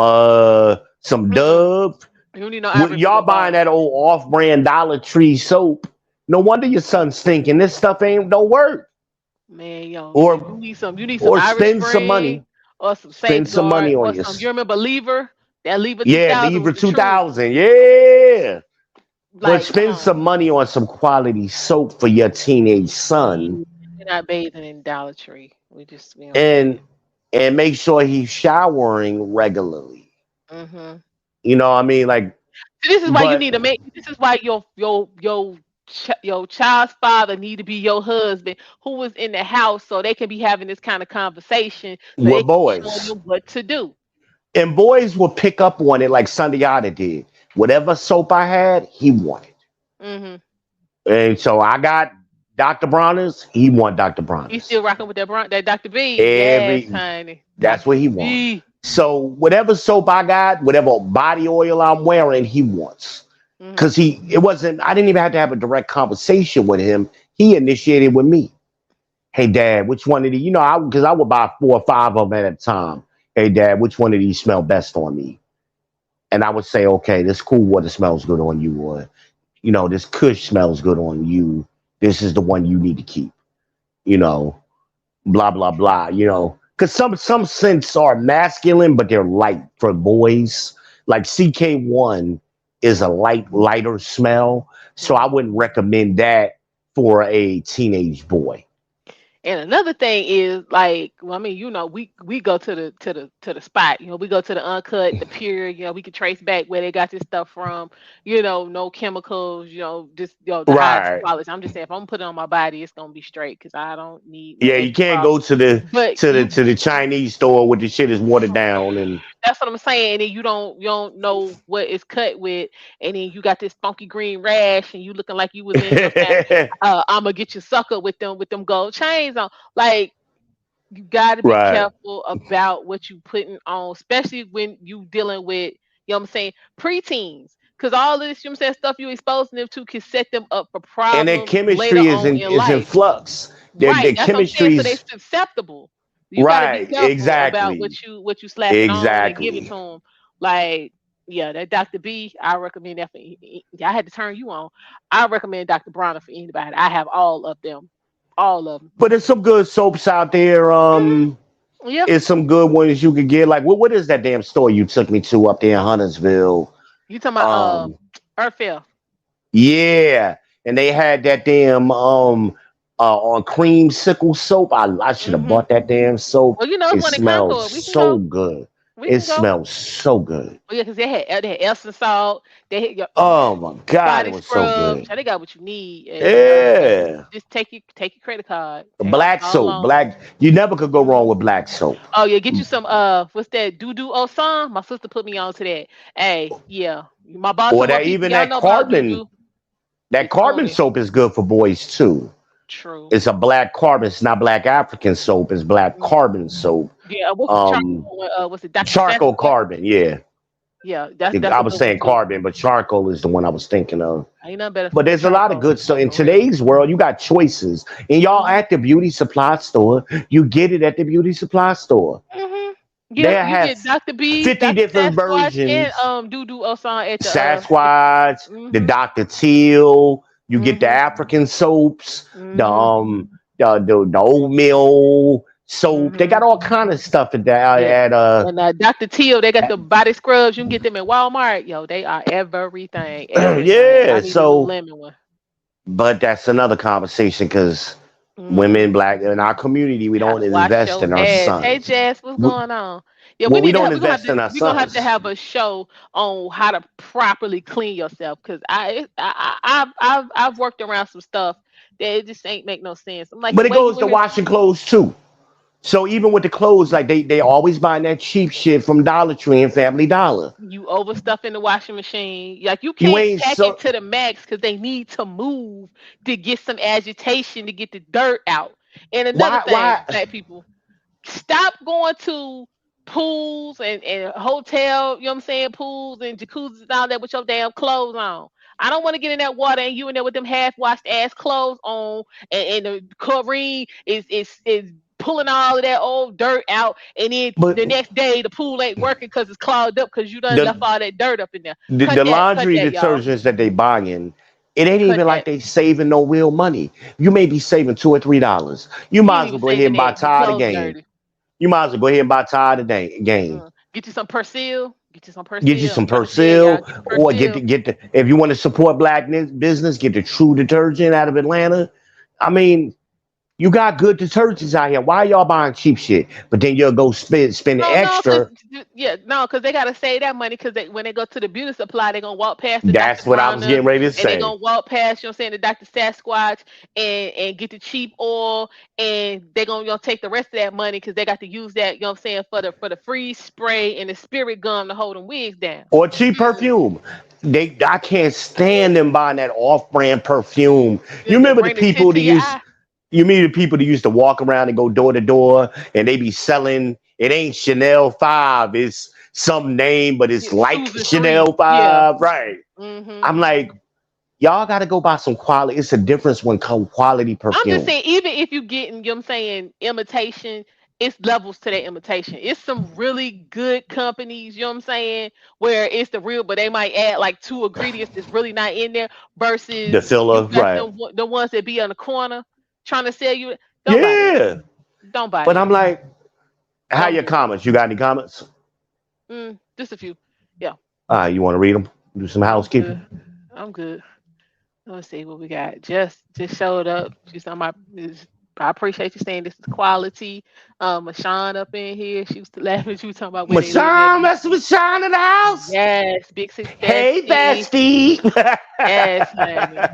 S1: Mm-mm.
S2: Dove.
S1: You don't need no
S2: Well,
S1: Ivory for
S2: y'all
S1: your
S2: buying
S1: balls.
S2: that old off-brand Dollar Tree soap. No wonder your son's thinking this stuff ain't don't work.
S1: Man, yo, you
S2: Or
S1: need some Irish
S2: spend some
S1: Spring
S2: money.
S1: or some
S2: Spend some
S1: Safeguard
S2: money on
S1: or
S2: your
S1: some. You remember Lever? That Lever
S2: yeah,
S1: 2000
S2: Libra
S1: was the truth.
S2: 2000. Yeah. But
S1: Like, come
S2: spend
S1: on.
S2: some money on some quality soap for your teenage son
S1: Yeah, we're not bathing in Dollar Tree. We don't do
S2: and
S1: that.
S2: make sure he's showering regularly.
S1: Hmm.
S2: You know what I mean? Like,
S1: So this is why you
S2: but
S1: need to make. This is why your child's father need to be your husband who was in the house so they can be having this kind of conversation so they
S2: with
S1: can be showing
S2: boys.
S1: them what to do.
S2: And boys will pick up on it like Sundiata did. Whatever soap I had, he wanted.
S1: Hmm.
S2: And so I got Dr. Bronner's, he want Dr.
S1: You still
S2: Bronner's.
S1: rocking with that Dr. B? Yes,
S2: Every
S1: honey.
S2: That's
S1: Dr.
S2: what he want.
S1: B.
S2: So whatever soap I got, whatever body oil I'm wearing, he wants.
S1: Hmm.
S2: Cause it wasn't, I didn't even have to have a direct conversation with him. He initiated with me. Hey dad, which one of these, because I would buy 4 or 5 of them at a time. Hey dad, which one of these smell best on me? And I would say, okay, this cool water smells good on you, or this Kush smells good on you. This is the one you need to keep. You know, blah blah blah. Because some scents are masculine, but they're light for boys. Like CK1 is a lighter smell, so I
S1: Hmm.
S2: wouldn't recommend that for a teenage boy.
S1: And another thing is like, well, I mean, we go to the spot. We go to the uncut, the pure. We can trace back where they got this stuff from. No chemicals. Just the highest
S2: Right.
S1: quality. I'm just saying, if I'm putting it on my body, it's gonna be straight because I don't need no
S2: Yeah, you
S1: extra
S2: can't
S1: product.
S2: go to the
S1: But
S2: to the
S1: you
S2: to the Chinese store with the shit is watered down and
S1: That's what I'm saying. And you don't know what it's cut with, and then you got this funky green rash, and you looking like you was in. I'm saying, I'm gonna get you sucker with them gold chains on. Like, you got to be
S2: right.
S1: careful about what you putting on, especially when you dealing with, what I'm saying, preteens. Because all of this, stuff you exposing them to can set them up for
S2: And their
S1: problems later
S2: chemistry is
S1: on
S2: in
S1: in
S2: is in
S1: life.
S2: flux. Their
S1: Right. That's what I'm saying. So they
S2: chemistry's
S1: susceptible. You got to be
S2: right.
S1: careful about
S2: Exactly.
S1: what you slapping on and give it
S2: Exactly.
S1: to them. Like, yeah, that Dr. B, I recommend that for. I had to turn you on. I recommend Dr. Bronner for anybody. I have all of them.
S2: But there's some good soaps out there.
S1: Yeah,
S2: It's some good ones you could get. Like what is that damn store you took me to up there in Huntersville?
S1: you talking about
S2: Um,
S1: Earthfell.
S2: yeah. And they had that damn on cream sickle soap. I should have
S1: Hmm.
S2: bought that damn soap.
S1: Well, it's
S2: It
S1: one in
S2: smells
S1: Concord. We can
S2: so
S1: go.
S2: good.
S1: We
S2: It
S1: can go.
S2: smells so good.
S1: Oh yeah, because they had Epsom salt. They had your
S2: Oh my god, it
S1: body
S2: was so
S1: scrub.
S2: good.
S1: So they got what you need. And
S2: Yeah.
S1: just take your credit card. That's
S2: Black
S1: all
S2: soap.
S1: on.
S2: Black you never could go wrong with black soap.
S1: Oh yeah, get you some what's that? Doo doo Osan. My sister put me on to that. Hey, yeah. My
S2: Or
S1: Baltimore
S2: that
S1: people,
S2: even
S1: y'all know about doo doo.
S2: that
S1: It's on
S2: carbon
S1: there.
S2: soap is good for boys too.
S1: True.
S2: It's a black carbon. It's not black African soap. It's black
S1: Mm.
S2: carbon soap.
S1: Yeah. What's the
S2: Um,
S1: charcoal one? What's it? Dr.
S2: charcoal
S1: Sasquatch.
S2: carbon. Yeah,
S1: Yeah, that's
S2: I
S1: a
S2: was
S1: good one
S2: saying
S1: too.
S2: carbon, but charcoal is the one I was thinking of.
S1: Ain't nothing better
S2: But
S1: than
S2: there's a lot of
S1: charcoal,
S2: good stuff in
S1: for real.
S2: today's world. You got choices, and y'all
S1: Mhm.
S2: at the beauty supply store. You get it at the beauty supply store.
S1: Mhm. Yeah,
S2: There
S1: you get
S2: has
S1: Dr. B's,
S2: 50
S1: Dr.
S2: different
S1: Sasquatch, and
S2: versions.
S1: Dudu Osan at the.
S2: Sasquatch, the
S1: Mhm.
S2: Dr. Teal. You get the
S1: Mhm.
S2: African soaps,
S1: Mhm.
S2: the oatmeal soap. They got
S1: Mhm.
S2: all kind of stuff at that
S1: Yeah.
S2: at
S1: And Dr. Teal, they got the body scrubs. You can get them at Walmart. Yo, they are everything, everything. I
S2: yeah.
S1: need a
S2: So,
S1: Lululemon one.
S2: but that's another conversation because women,
S1: Mhm.
S2: black in our community, we don't
S1: Gotta wash
S2: invest
S1: your
S2: in our
S1: ass. Hey
S2: sons.
S1: Jess, what's
S2: We,
S1: going on? Yeah, we
S2: well, we
S1: need to
S2: don't
S1: have
S2: invest in our
S1: we're gonna have to
S2: sons.
S1: have a show on how to properly clean yourself because I've worked around some stuff that it just ain't make no sense. I'm like the
S2: But it
S1: way you
S2: goes
S1: in
S2: to
S1: here.
S2: washing clothes too. So even with the clothes, like they always buying that cheap shit from Dollar Tree and Family Dollar.
S1: You overstuff in the washing machine. Like you
S2: You
S1: can't
S2: ain't
S1: pack it
S2: so
S1: to the max because they need to move to get some agitation to get the dirt out. And another thing,
S2: why
S1: black people, stop going to pools and hotel, you know what I'm saying, pools and jacuzzis and all that with your damn clothes on. I don't want to get in that water and you in there with them half washed ass clothes on and the chlorine is pulling all of that old dirt out and then
S2: but
S1: the next day the pool ain't working because it's clogged up because you done left
S2: the
S1: all that dirt up in there.
S2: the
S1: Cut
S2: laundry
S1: that, y'all.
S2: detergents that they buying, it ain't
S1: Cut
S2: even like
S1: that.
S2: they saving no real money. You may be saving $2 or $3. You
S1: You
S2: might
S1: ain't
S2: as
S1: even
S2: well go ahead
S1: saving
S2: and buy
S1: that. Your
S2: Tide
S1: clothes
S2: again.
S1: dirty.
S2: You might as well go ahead and buy Tide again.
S1: Get you some Persil. Get you some
S2: Get you
S1: Persil. I'm
S2: some
S1: trying to tell y'all,
S2: Persil,
S1: get
S2: or
S1: Persil.
S2: get the if you want to support black business, get the True detergent out of Atlanta. I mean, you got good detergents out here. Why y'all buying cheap shit? But then you'll go spend
S1: Oh no, cause
S2: extra.
S1: yeah, no, cause they gotta save that money, cause when they go to the beauty supply, they're gonna walk past the Dr.
S2: That's what I was
S1: Bronner,
S2: getting ready to
S1: and they're
S2: say.
S1: gonna walk past, you know what I'm saying, the Dr. Sasquatch, and get the cheap oil, and they're gonna take the rest of that money, cause they got to use that, you know what I'm saying, for the freeze spray and the spirit gum to hold them wigs down.
S2: Or cheap
S1: Mm-mm.
S2: perfume. I can't stand them buying that off-brand perfume. You
S1: Just to
S2: remember the
S1: bring the tint
S2: people
S1: to
S2: that
S1: your
S2: used
S1: eye.
S2: you mean the people that used to walk around and go door to door and they be selling it ain't Chanel 5, it's some name, but it's
S1: Yeah,
S2: like
S1: Susan 3.
S2: Chanel
S1: Yeah.
S2: 5, right?
S1: Mm-hmm.
S2: I'm like, y'all gotta go buy some quality. It's a difference when quality
S1: I'm just
S2: perfume.
S1: saying, even if you getting, you know what I'm saying, imitation, it's levels to that imitation. It's some really good companies, you know what I'm saying, where it's the real, but they might add like two ingredients that's really not in there
S2: The
S1: versus you
S2: filler,
S1: got
S2: right.
S1: them the ones that be on the corner trying to sell you. Don't buy that.
S2: Yeah.
S1: Don't buy
S2: But
S1: that.
S2: I'm like, how
S1: Don't
S2: your
S1: do it.
S2: comments? You got any comments?
S1: Just a few. Yeah,
S2: You want to read them? Do some
S1: I'm
S2: housekeeping?
S1: good. I'm good. Let's see what we got. Just showed up. She's on my. I appreciate you saying this is quality. Mashawn up in here. She was laughing. She was talking about where they live at.
S2: Mashawn, that's Mashawn in the house.
S1: Yes, big sis
S2: Hey,
S1: bestie.
S2: bestie.
S1: Yes, honey.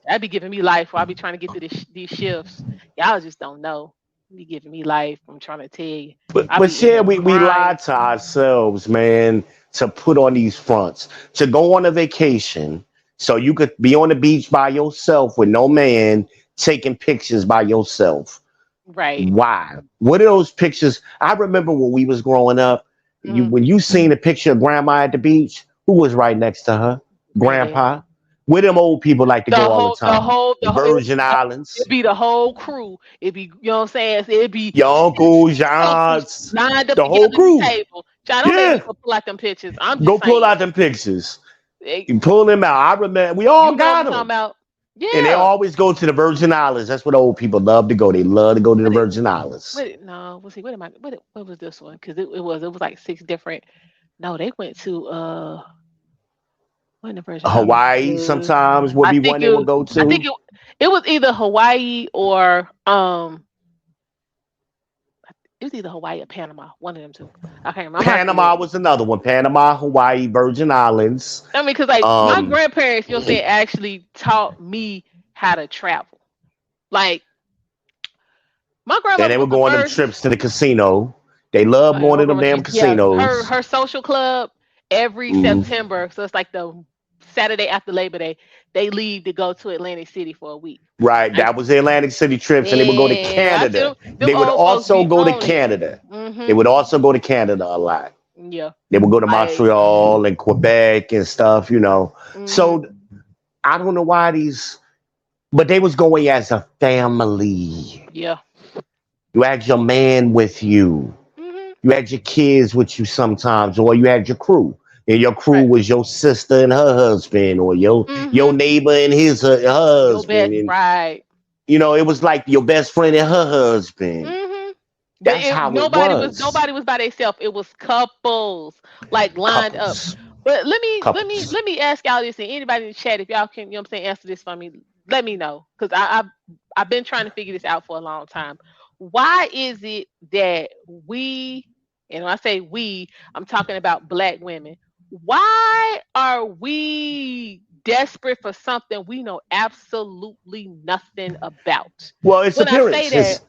S1: That be giving me life while I be trying to get through these shifts. Y'all just don't know. Be giving me life. I'm trying to tell you. I
S2: but
S1: be in
S2: yeah,
S1: here
S2: we
S1: crying.
S2: lied to ourselves, man, to put on these fronts, to go on a vacation so you could be on the beach by yourself with no man taking pictures by yourself.
S1: Right.
S2: Why? What are those pictures? I remember when we was growing up,
S1: Mm,
S2: when you seen a picture of grandma at the beach, who was right next to her?
S1: granddaddy.
S2: Grandpa. Where them old people like to
S1: The
S2: go all the
S1: whole, the
S2: time?
S1: whole, the whole,
S2: Virgin
S1: it'd
S2: Islands.
S1: be the whole crew. It'd be, you know what I'm saying? So it'd be
S2: Your
S1: 10
S2: uncles, your
S1: uncles
S2: aunts,
S1: lined up
S2: the
S1: together
S2: whole
S1: at the
S2: crew.
S1: table. John, don't make me
S2: Yeah.
S1: go pull out them pictures. I'm
S2: Go
S1: just
S2: pull
S1: saying.
S2: out them pictures.
S1: Eh,
S2: You pull them out. I remember we all
S1: You know what I'm
S2: got
S1: talking
S2: them.
S1: about?
S2: And they
S1: Yeah.
S2: always go to the Virgin Islands. That's what old people love to go. They love to go to the
S1: What it,
S2: Virgin Islands.
S1: no, we'll see. What am I, what was this one? Because it was like six different. No, they went to, when the Virgin Islands
S2: Hawaii
S1: was.
S2: sometimes would
S1: I
S2: be
S1: think
S2: one they
S1: it
S2: would
S1: was,
S2: go
S1: I think
S2: to.
S1: it was either Hawaii or, it was either Hawaii or Panama. One of them two. I can't remember. I'm gonna have to
S2: Panama
S1: look.
S2: was another one. Panama, Hawaii, Virgin Islands.
S1: I mean, because like my
S2: Um,
S1: grandparents, you know what I'm saying, actually taught me how to travel. Like my
S2: and
S1: grandmother
S2: they
S1: was
S2: would
S1: the
S2: go on them
S1: first.
S2: trips to the casino. They love going
S1: My
S2: to them
S1: grandma,
S2: damn
S1: she, yeah, her
S2: casinos.
S1: her social club every
S2: Mm.
S1: September. So it's like the Saturday after Labor Day, they leave to go to Atlantic City for a week.
S2: Right.
S1: I
S2: That was the Atlantic City trips, and they would go to
S1: man, I see
S2: Canada.
S1: them
S2: They would
S1: old folks
S2: also
S1: be
S2: go to
S1: on it.
S2: Canada. They
S1: Mhm.
S2: would also go to Canada a lot.
S1: Yeah.
S2: They would go to
S1: Like.
S2: Montreal and Quebec and stuff.
S1: Mhm.
S2: So I don't know why these, but they was going as a family.
S1: Yeah.
S2: You had your man with you.
S1: Mhm.
S2: You had your kids with you sometimes, or you had your crew. And your crew
S1: Right.
S2: was your sister and her husband, or your
S1: Mhm.
S2: neighbor and her
S1: Your
S2: husband.
S1: best.
S2: And
S1: Right.
S2: it was like your best friend and her husband.
S1: Mhm. But
S2: That's
S1: it,
S2: how it
S1: nobody was
S2: was.
S1: nobody was by themselves. It was couples like lined up.
S2: Couples.
S1: But let me let me
S2: Couples.
S1: let me ask y'all this, and anybody in the chat, if y'all can, you know what I'm saying, answer this for me, let me know, because I've been trying to figure this out for a long time. Why is it that we, and when I say we, I'm talking about black women. Why are we desperate for something we know absolutely nothing about?
S2: Well, it's
S1: When I say
S2: appearance.
S1: that,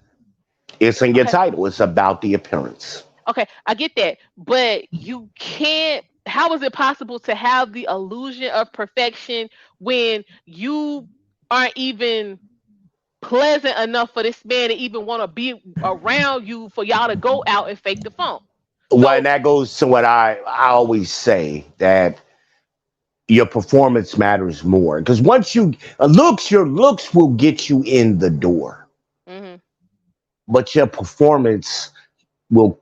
S2: It's in your
S1: okay,
S2: title. It's about the appearance.
S1: okay, I get that, but you can't. How is it possible to have the illusion of perfection when you aren't even pleasant enough for this man to even want to be around you for y'all to go out and fake the funk?
S2: Well,
S1: So,
S2: and that goes to what I always say that your performance matters more because once your looks will get you in the door,
S1: hmm
S2: but your performance will,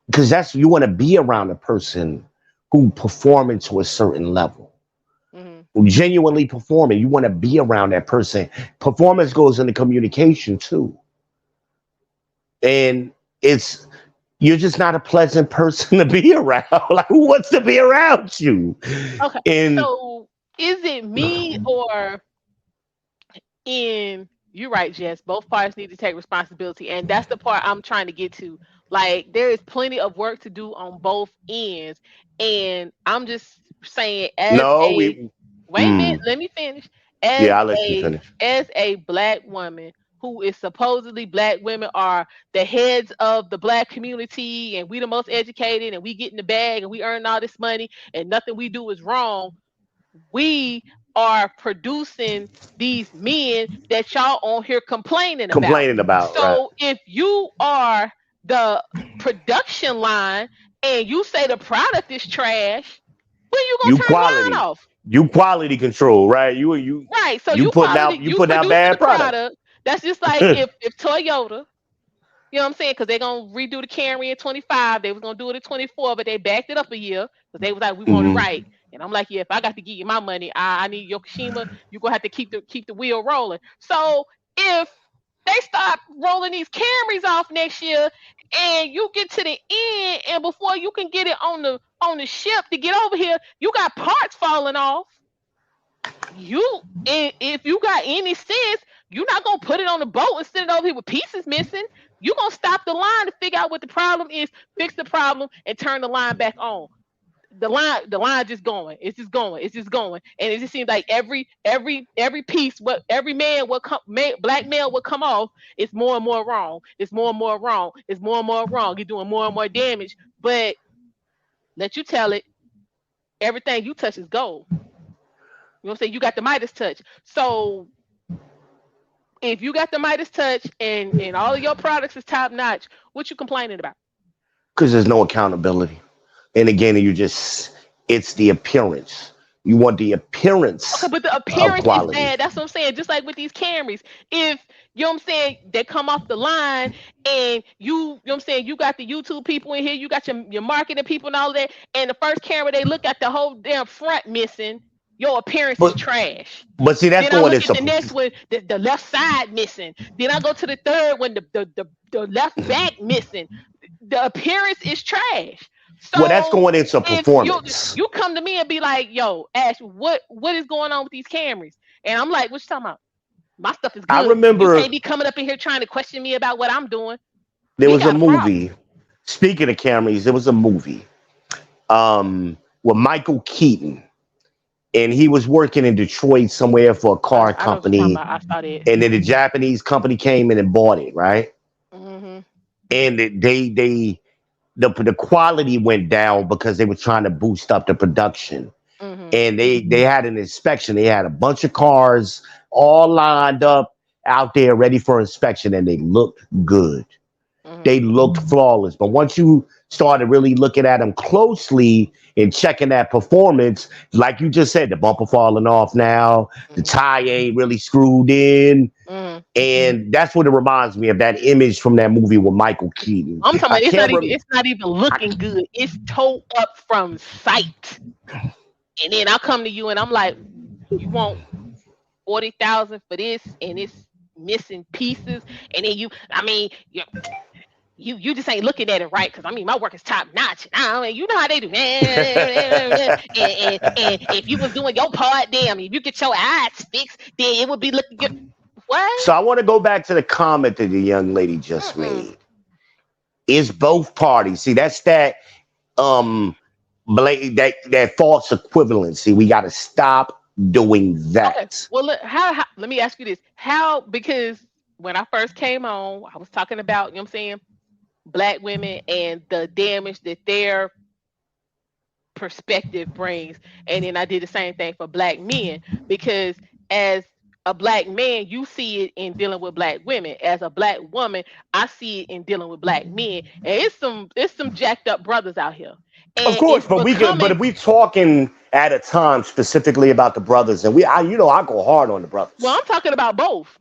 S2: because that's you want to be around a person who performing to a certain level,
S1: hmm
S2: who genuinely performing. You want to be around that person. Performance goes into communication too, and it's you're just not a pleasant person to be around. Like who wants to be around you?
S1: okay,
S2: And
S1: so is it me or in you're right, Jess. Both parties need to take responsibility, and that's the part I'm trying to get to. Like, there is plenty of work to do on both ends, and I'm just saying, as
S2: no,
S1: a
S2: we
S1: wait a minute,
S2: mm,
S1: let me finish. As
S2: yeah, I'll let you
S1: a
S2: finish.
S1: as a black woman who is supposedly black women are the heads of the black community, and we the most educated, and we get in the bag, and we earn all this money, and nothing we do is wrong. We are producing these men that y'all on here complaining about.
S2: Complaining about, right?
S1: So if you are the production line and you say the product is trash, when you gonna
S2: You
S1: turn the line
S2: quality,
S1: off?
S2: you quality control, right?
S1: Right. So
S2: You
S1: you
S2: putting
S1: quality,
S2: out you
S1: you
S2: putting out
S1: producing
S2: bad
S1: the
S2: product.
S1: product. That's just like if Toyota, you know what I'm saying? Because they're gonna redo the Camry in 25. They was gonna do it in 24, but they backed it up a year because they was like, we want it
S2: Mhm.
S1: right. And I'm like, yeah, if I got to give you my money, I need Yokoshima. You're gonna have to keep the wheel rolling. So if they start rolling these Camrys off next year, and you get to the end, and before you can get it on the ship to get over here, you got parts falling off. You, and if you got any sense, you're not gonna put it on the boat and send it over here with pieces missing. You're gonna stop the line to figure out what the problem is, fix the problem, and turn the line back on. The line just going. It's just going. It's just going. And it just seems like every piece, what every man what come black male will come off, it's more and more wrong. It's more and more wrong. It's more and more wrong. You're doing more and more damage. But let you tell it, everything you touch is gold. You know what I'm saying? You got the Midas touch. So if you got the Midas touch and all of your products is top notch, what you complaining about?
S2: Because there's no accountability. And again, it's the appearance. You want the
S1: Okay,
S2: appearance
S1: but the
S2: of
S1: appearance is
S2: quality.
S1: bad. That's what I'm saying. Just like with these Camrys, if you know what I'm saying, they come off the line, and you know what I'm saying, you got the YouTube people in here, you got your marketing people and all of that, and the first camera they look at the whole damn front missing, your appearance is
S2: But
S1: trash.
S2: but see, that's
S1: Then I
S2: going
S1: look at
S2: into
S1: the next one, the left side missing. Then I go to the third one, the left back missing. The appearance is trash.
S2: well, that's
S1: So
S2: going into
S1: if you
S2: performance.
S1: you come to me and be like, "Yo, Ash, what is going on with these Camrys?" And I'm like, "What you talking about? My stuff is
S2: I
S1: good. You
S2: remember
S1: can't be coming up in here trying to question me about what I'm doing.
S2: there
S1: We
S2: was a
S1: got a problem."
S2: movie. Speaking of Camrys, there was a movie with Michael Keaton, and he was working in Detroit somewhere for a car
S1: I know what you're talking
S2: company,
S1: about. I saw that.
S2: and then the Japanese company came in and bought it, right?
S1: Hmm
S2: And the quality went down because they were trying to boost up the production.
S1: Mhm.
S2: and they had an inspection. They had a bunch of cars all lined up out there ready for inspection, and they looked good. They
S1: Mhm.
S2: looked flawless. But once you started really looking at them closely and checking that performance, like you just said, the bumper falling off now, the
S1: Mhm.
S2: tie ain't really screwed in.
S1: Mhm.
S2: And that's what it reminds me of, that image from that movie with Michael Keaton.
S1: I'm talking
S2: I
S1: about
S2: can't remember.
S1: it's not even looking good. It's towed up from sight. And then I come to you and I'm like, you want 40,000 for this and it's missing pieces. And then I mean, you just ain't looking at it right because I mean my work is top notch. I mean, you know how they do. And if you was doing your part, damn, if you get your eyes fixed, then it would be looking good.
S2: So
S1: What?
S2: I want to go back to the comment that the young lady just
S1: Mm-mm.
S2: made. Is both parties. See, that's that that false equivalency. We got to stop doing
S1: Okay.
S2: that.
S1: Well, look, how let me ask you this. How because when I first came on, I was talking about, you know what I'm saying, black women and the damage that their perspective brings. And then I did the same thing for black men because as a black man, you see it in dealing with black women. As a black woman, I see it in dealing with black men. And it's some jacked up brothers out here.
S2: Of
S1: And
S2: course,
S1: it's
S2: but
S1: becoming
S2: if we talking at a time specifically about the brothers, and I go hard on the
S1: well,
S2: brothers.
S1: I'm talking about both.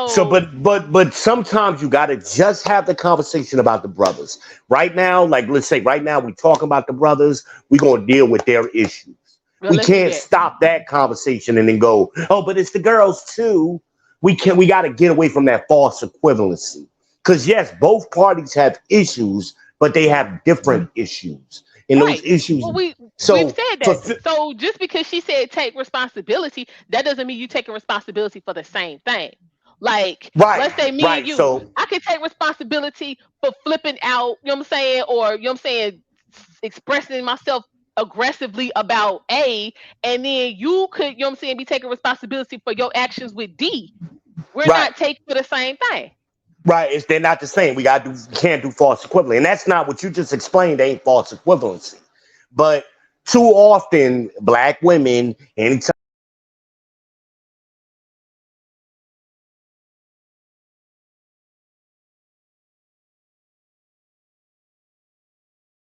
S2: So,
S1: So
S2: but sometimes you got to just have the conversation about the brothers. Right now, like let's say right now we talking about the brothers, we gonna deal with their issues.
S1: well,
S2: We
S1: let's do
S2: can't
S1: that.
S2: stop that conversation and then go, oh, but it's the girls too. We got to get away from that false equivalency. Because yes, both parties have issues, but they
S1: Mhm.
S2: have different issues. And those
S1: Right.
S2: issues,
S1: Well, we've
S2: so
S1: said
S2: for
S1: that. So just because she said take responsibility, that doesn't mean you taking responsibility for the same thing. Like,
S2: right,
S1: let's say me and
S2: right.
S1: you,
S2: So
S1: I can take responsibility for flipping out, you know what I'm saying, or you know what I'm saying, expressing myself aggressively about A, and then you could, you know what I'm saying, be taking responsibility for your actions with D. We're
S2: right.
S1: not taking for the same thing.
S2: Right, they're not the same. Can't do false equivalent, and that's not what you just explained. Ain't false equivalency, but too often black women, anytime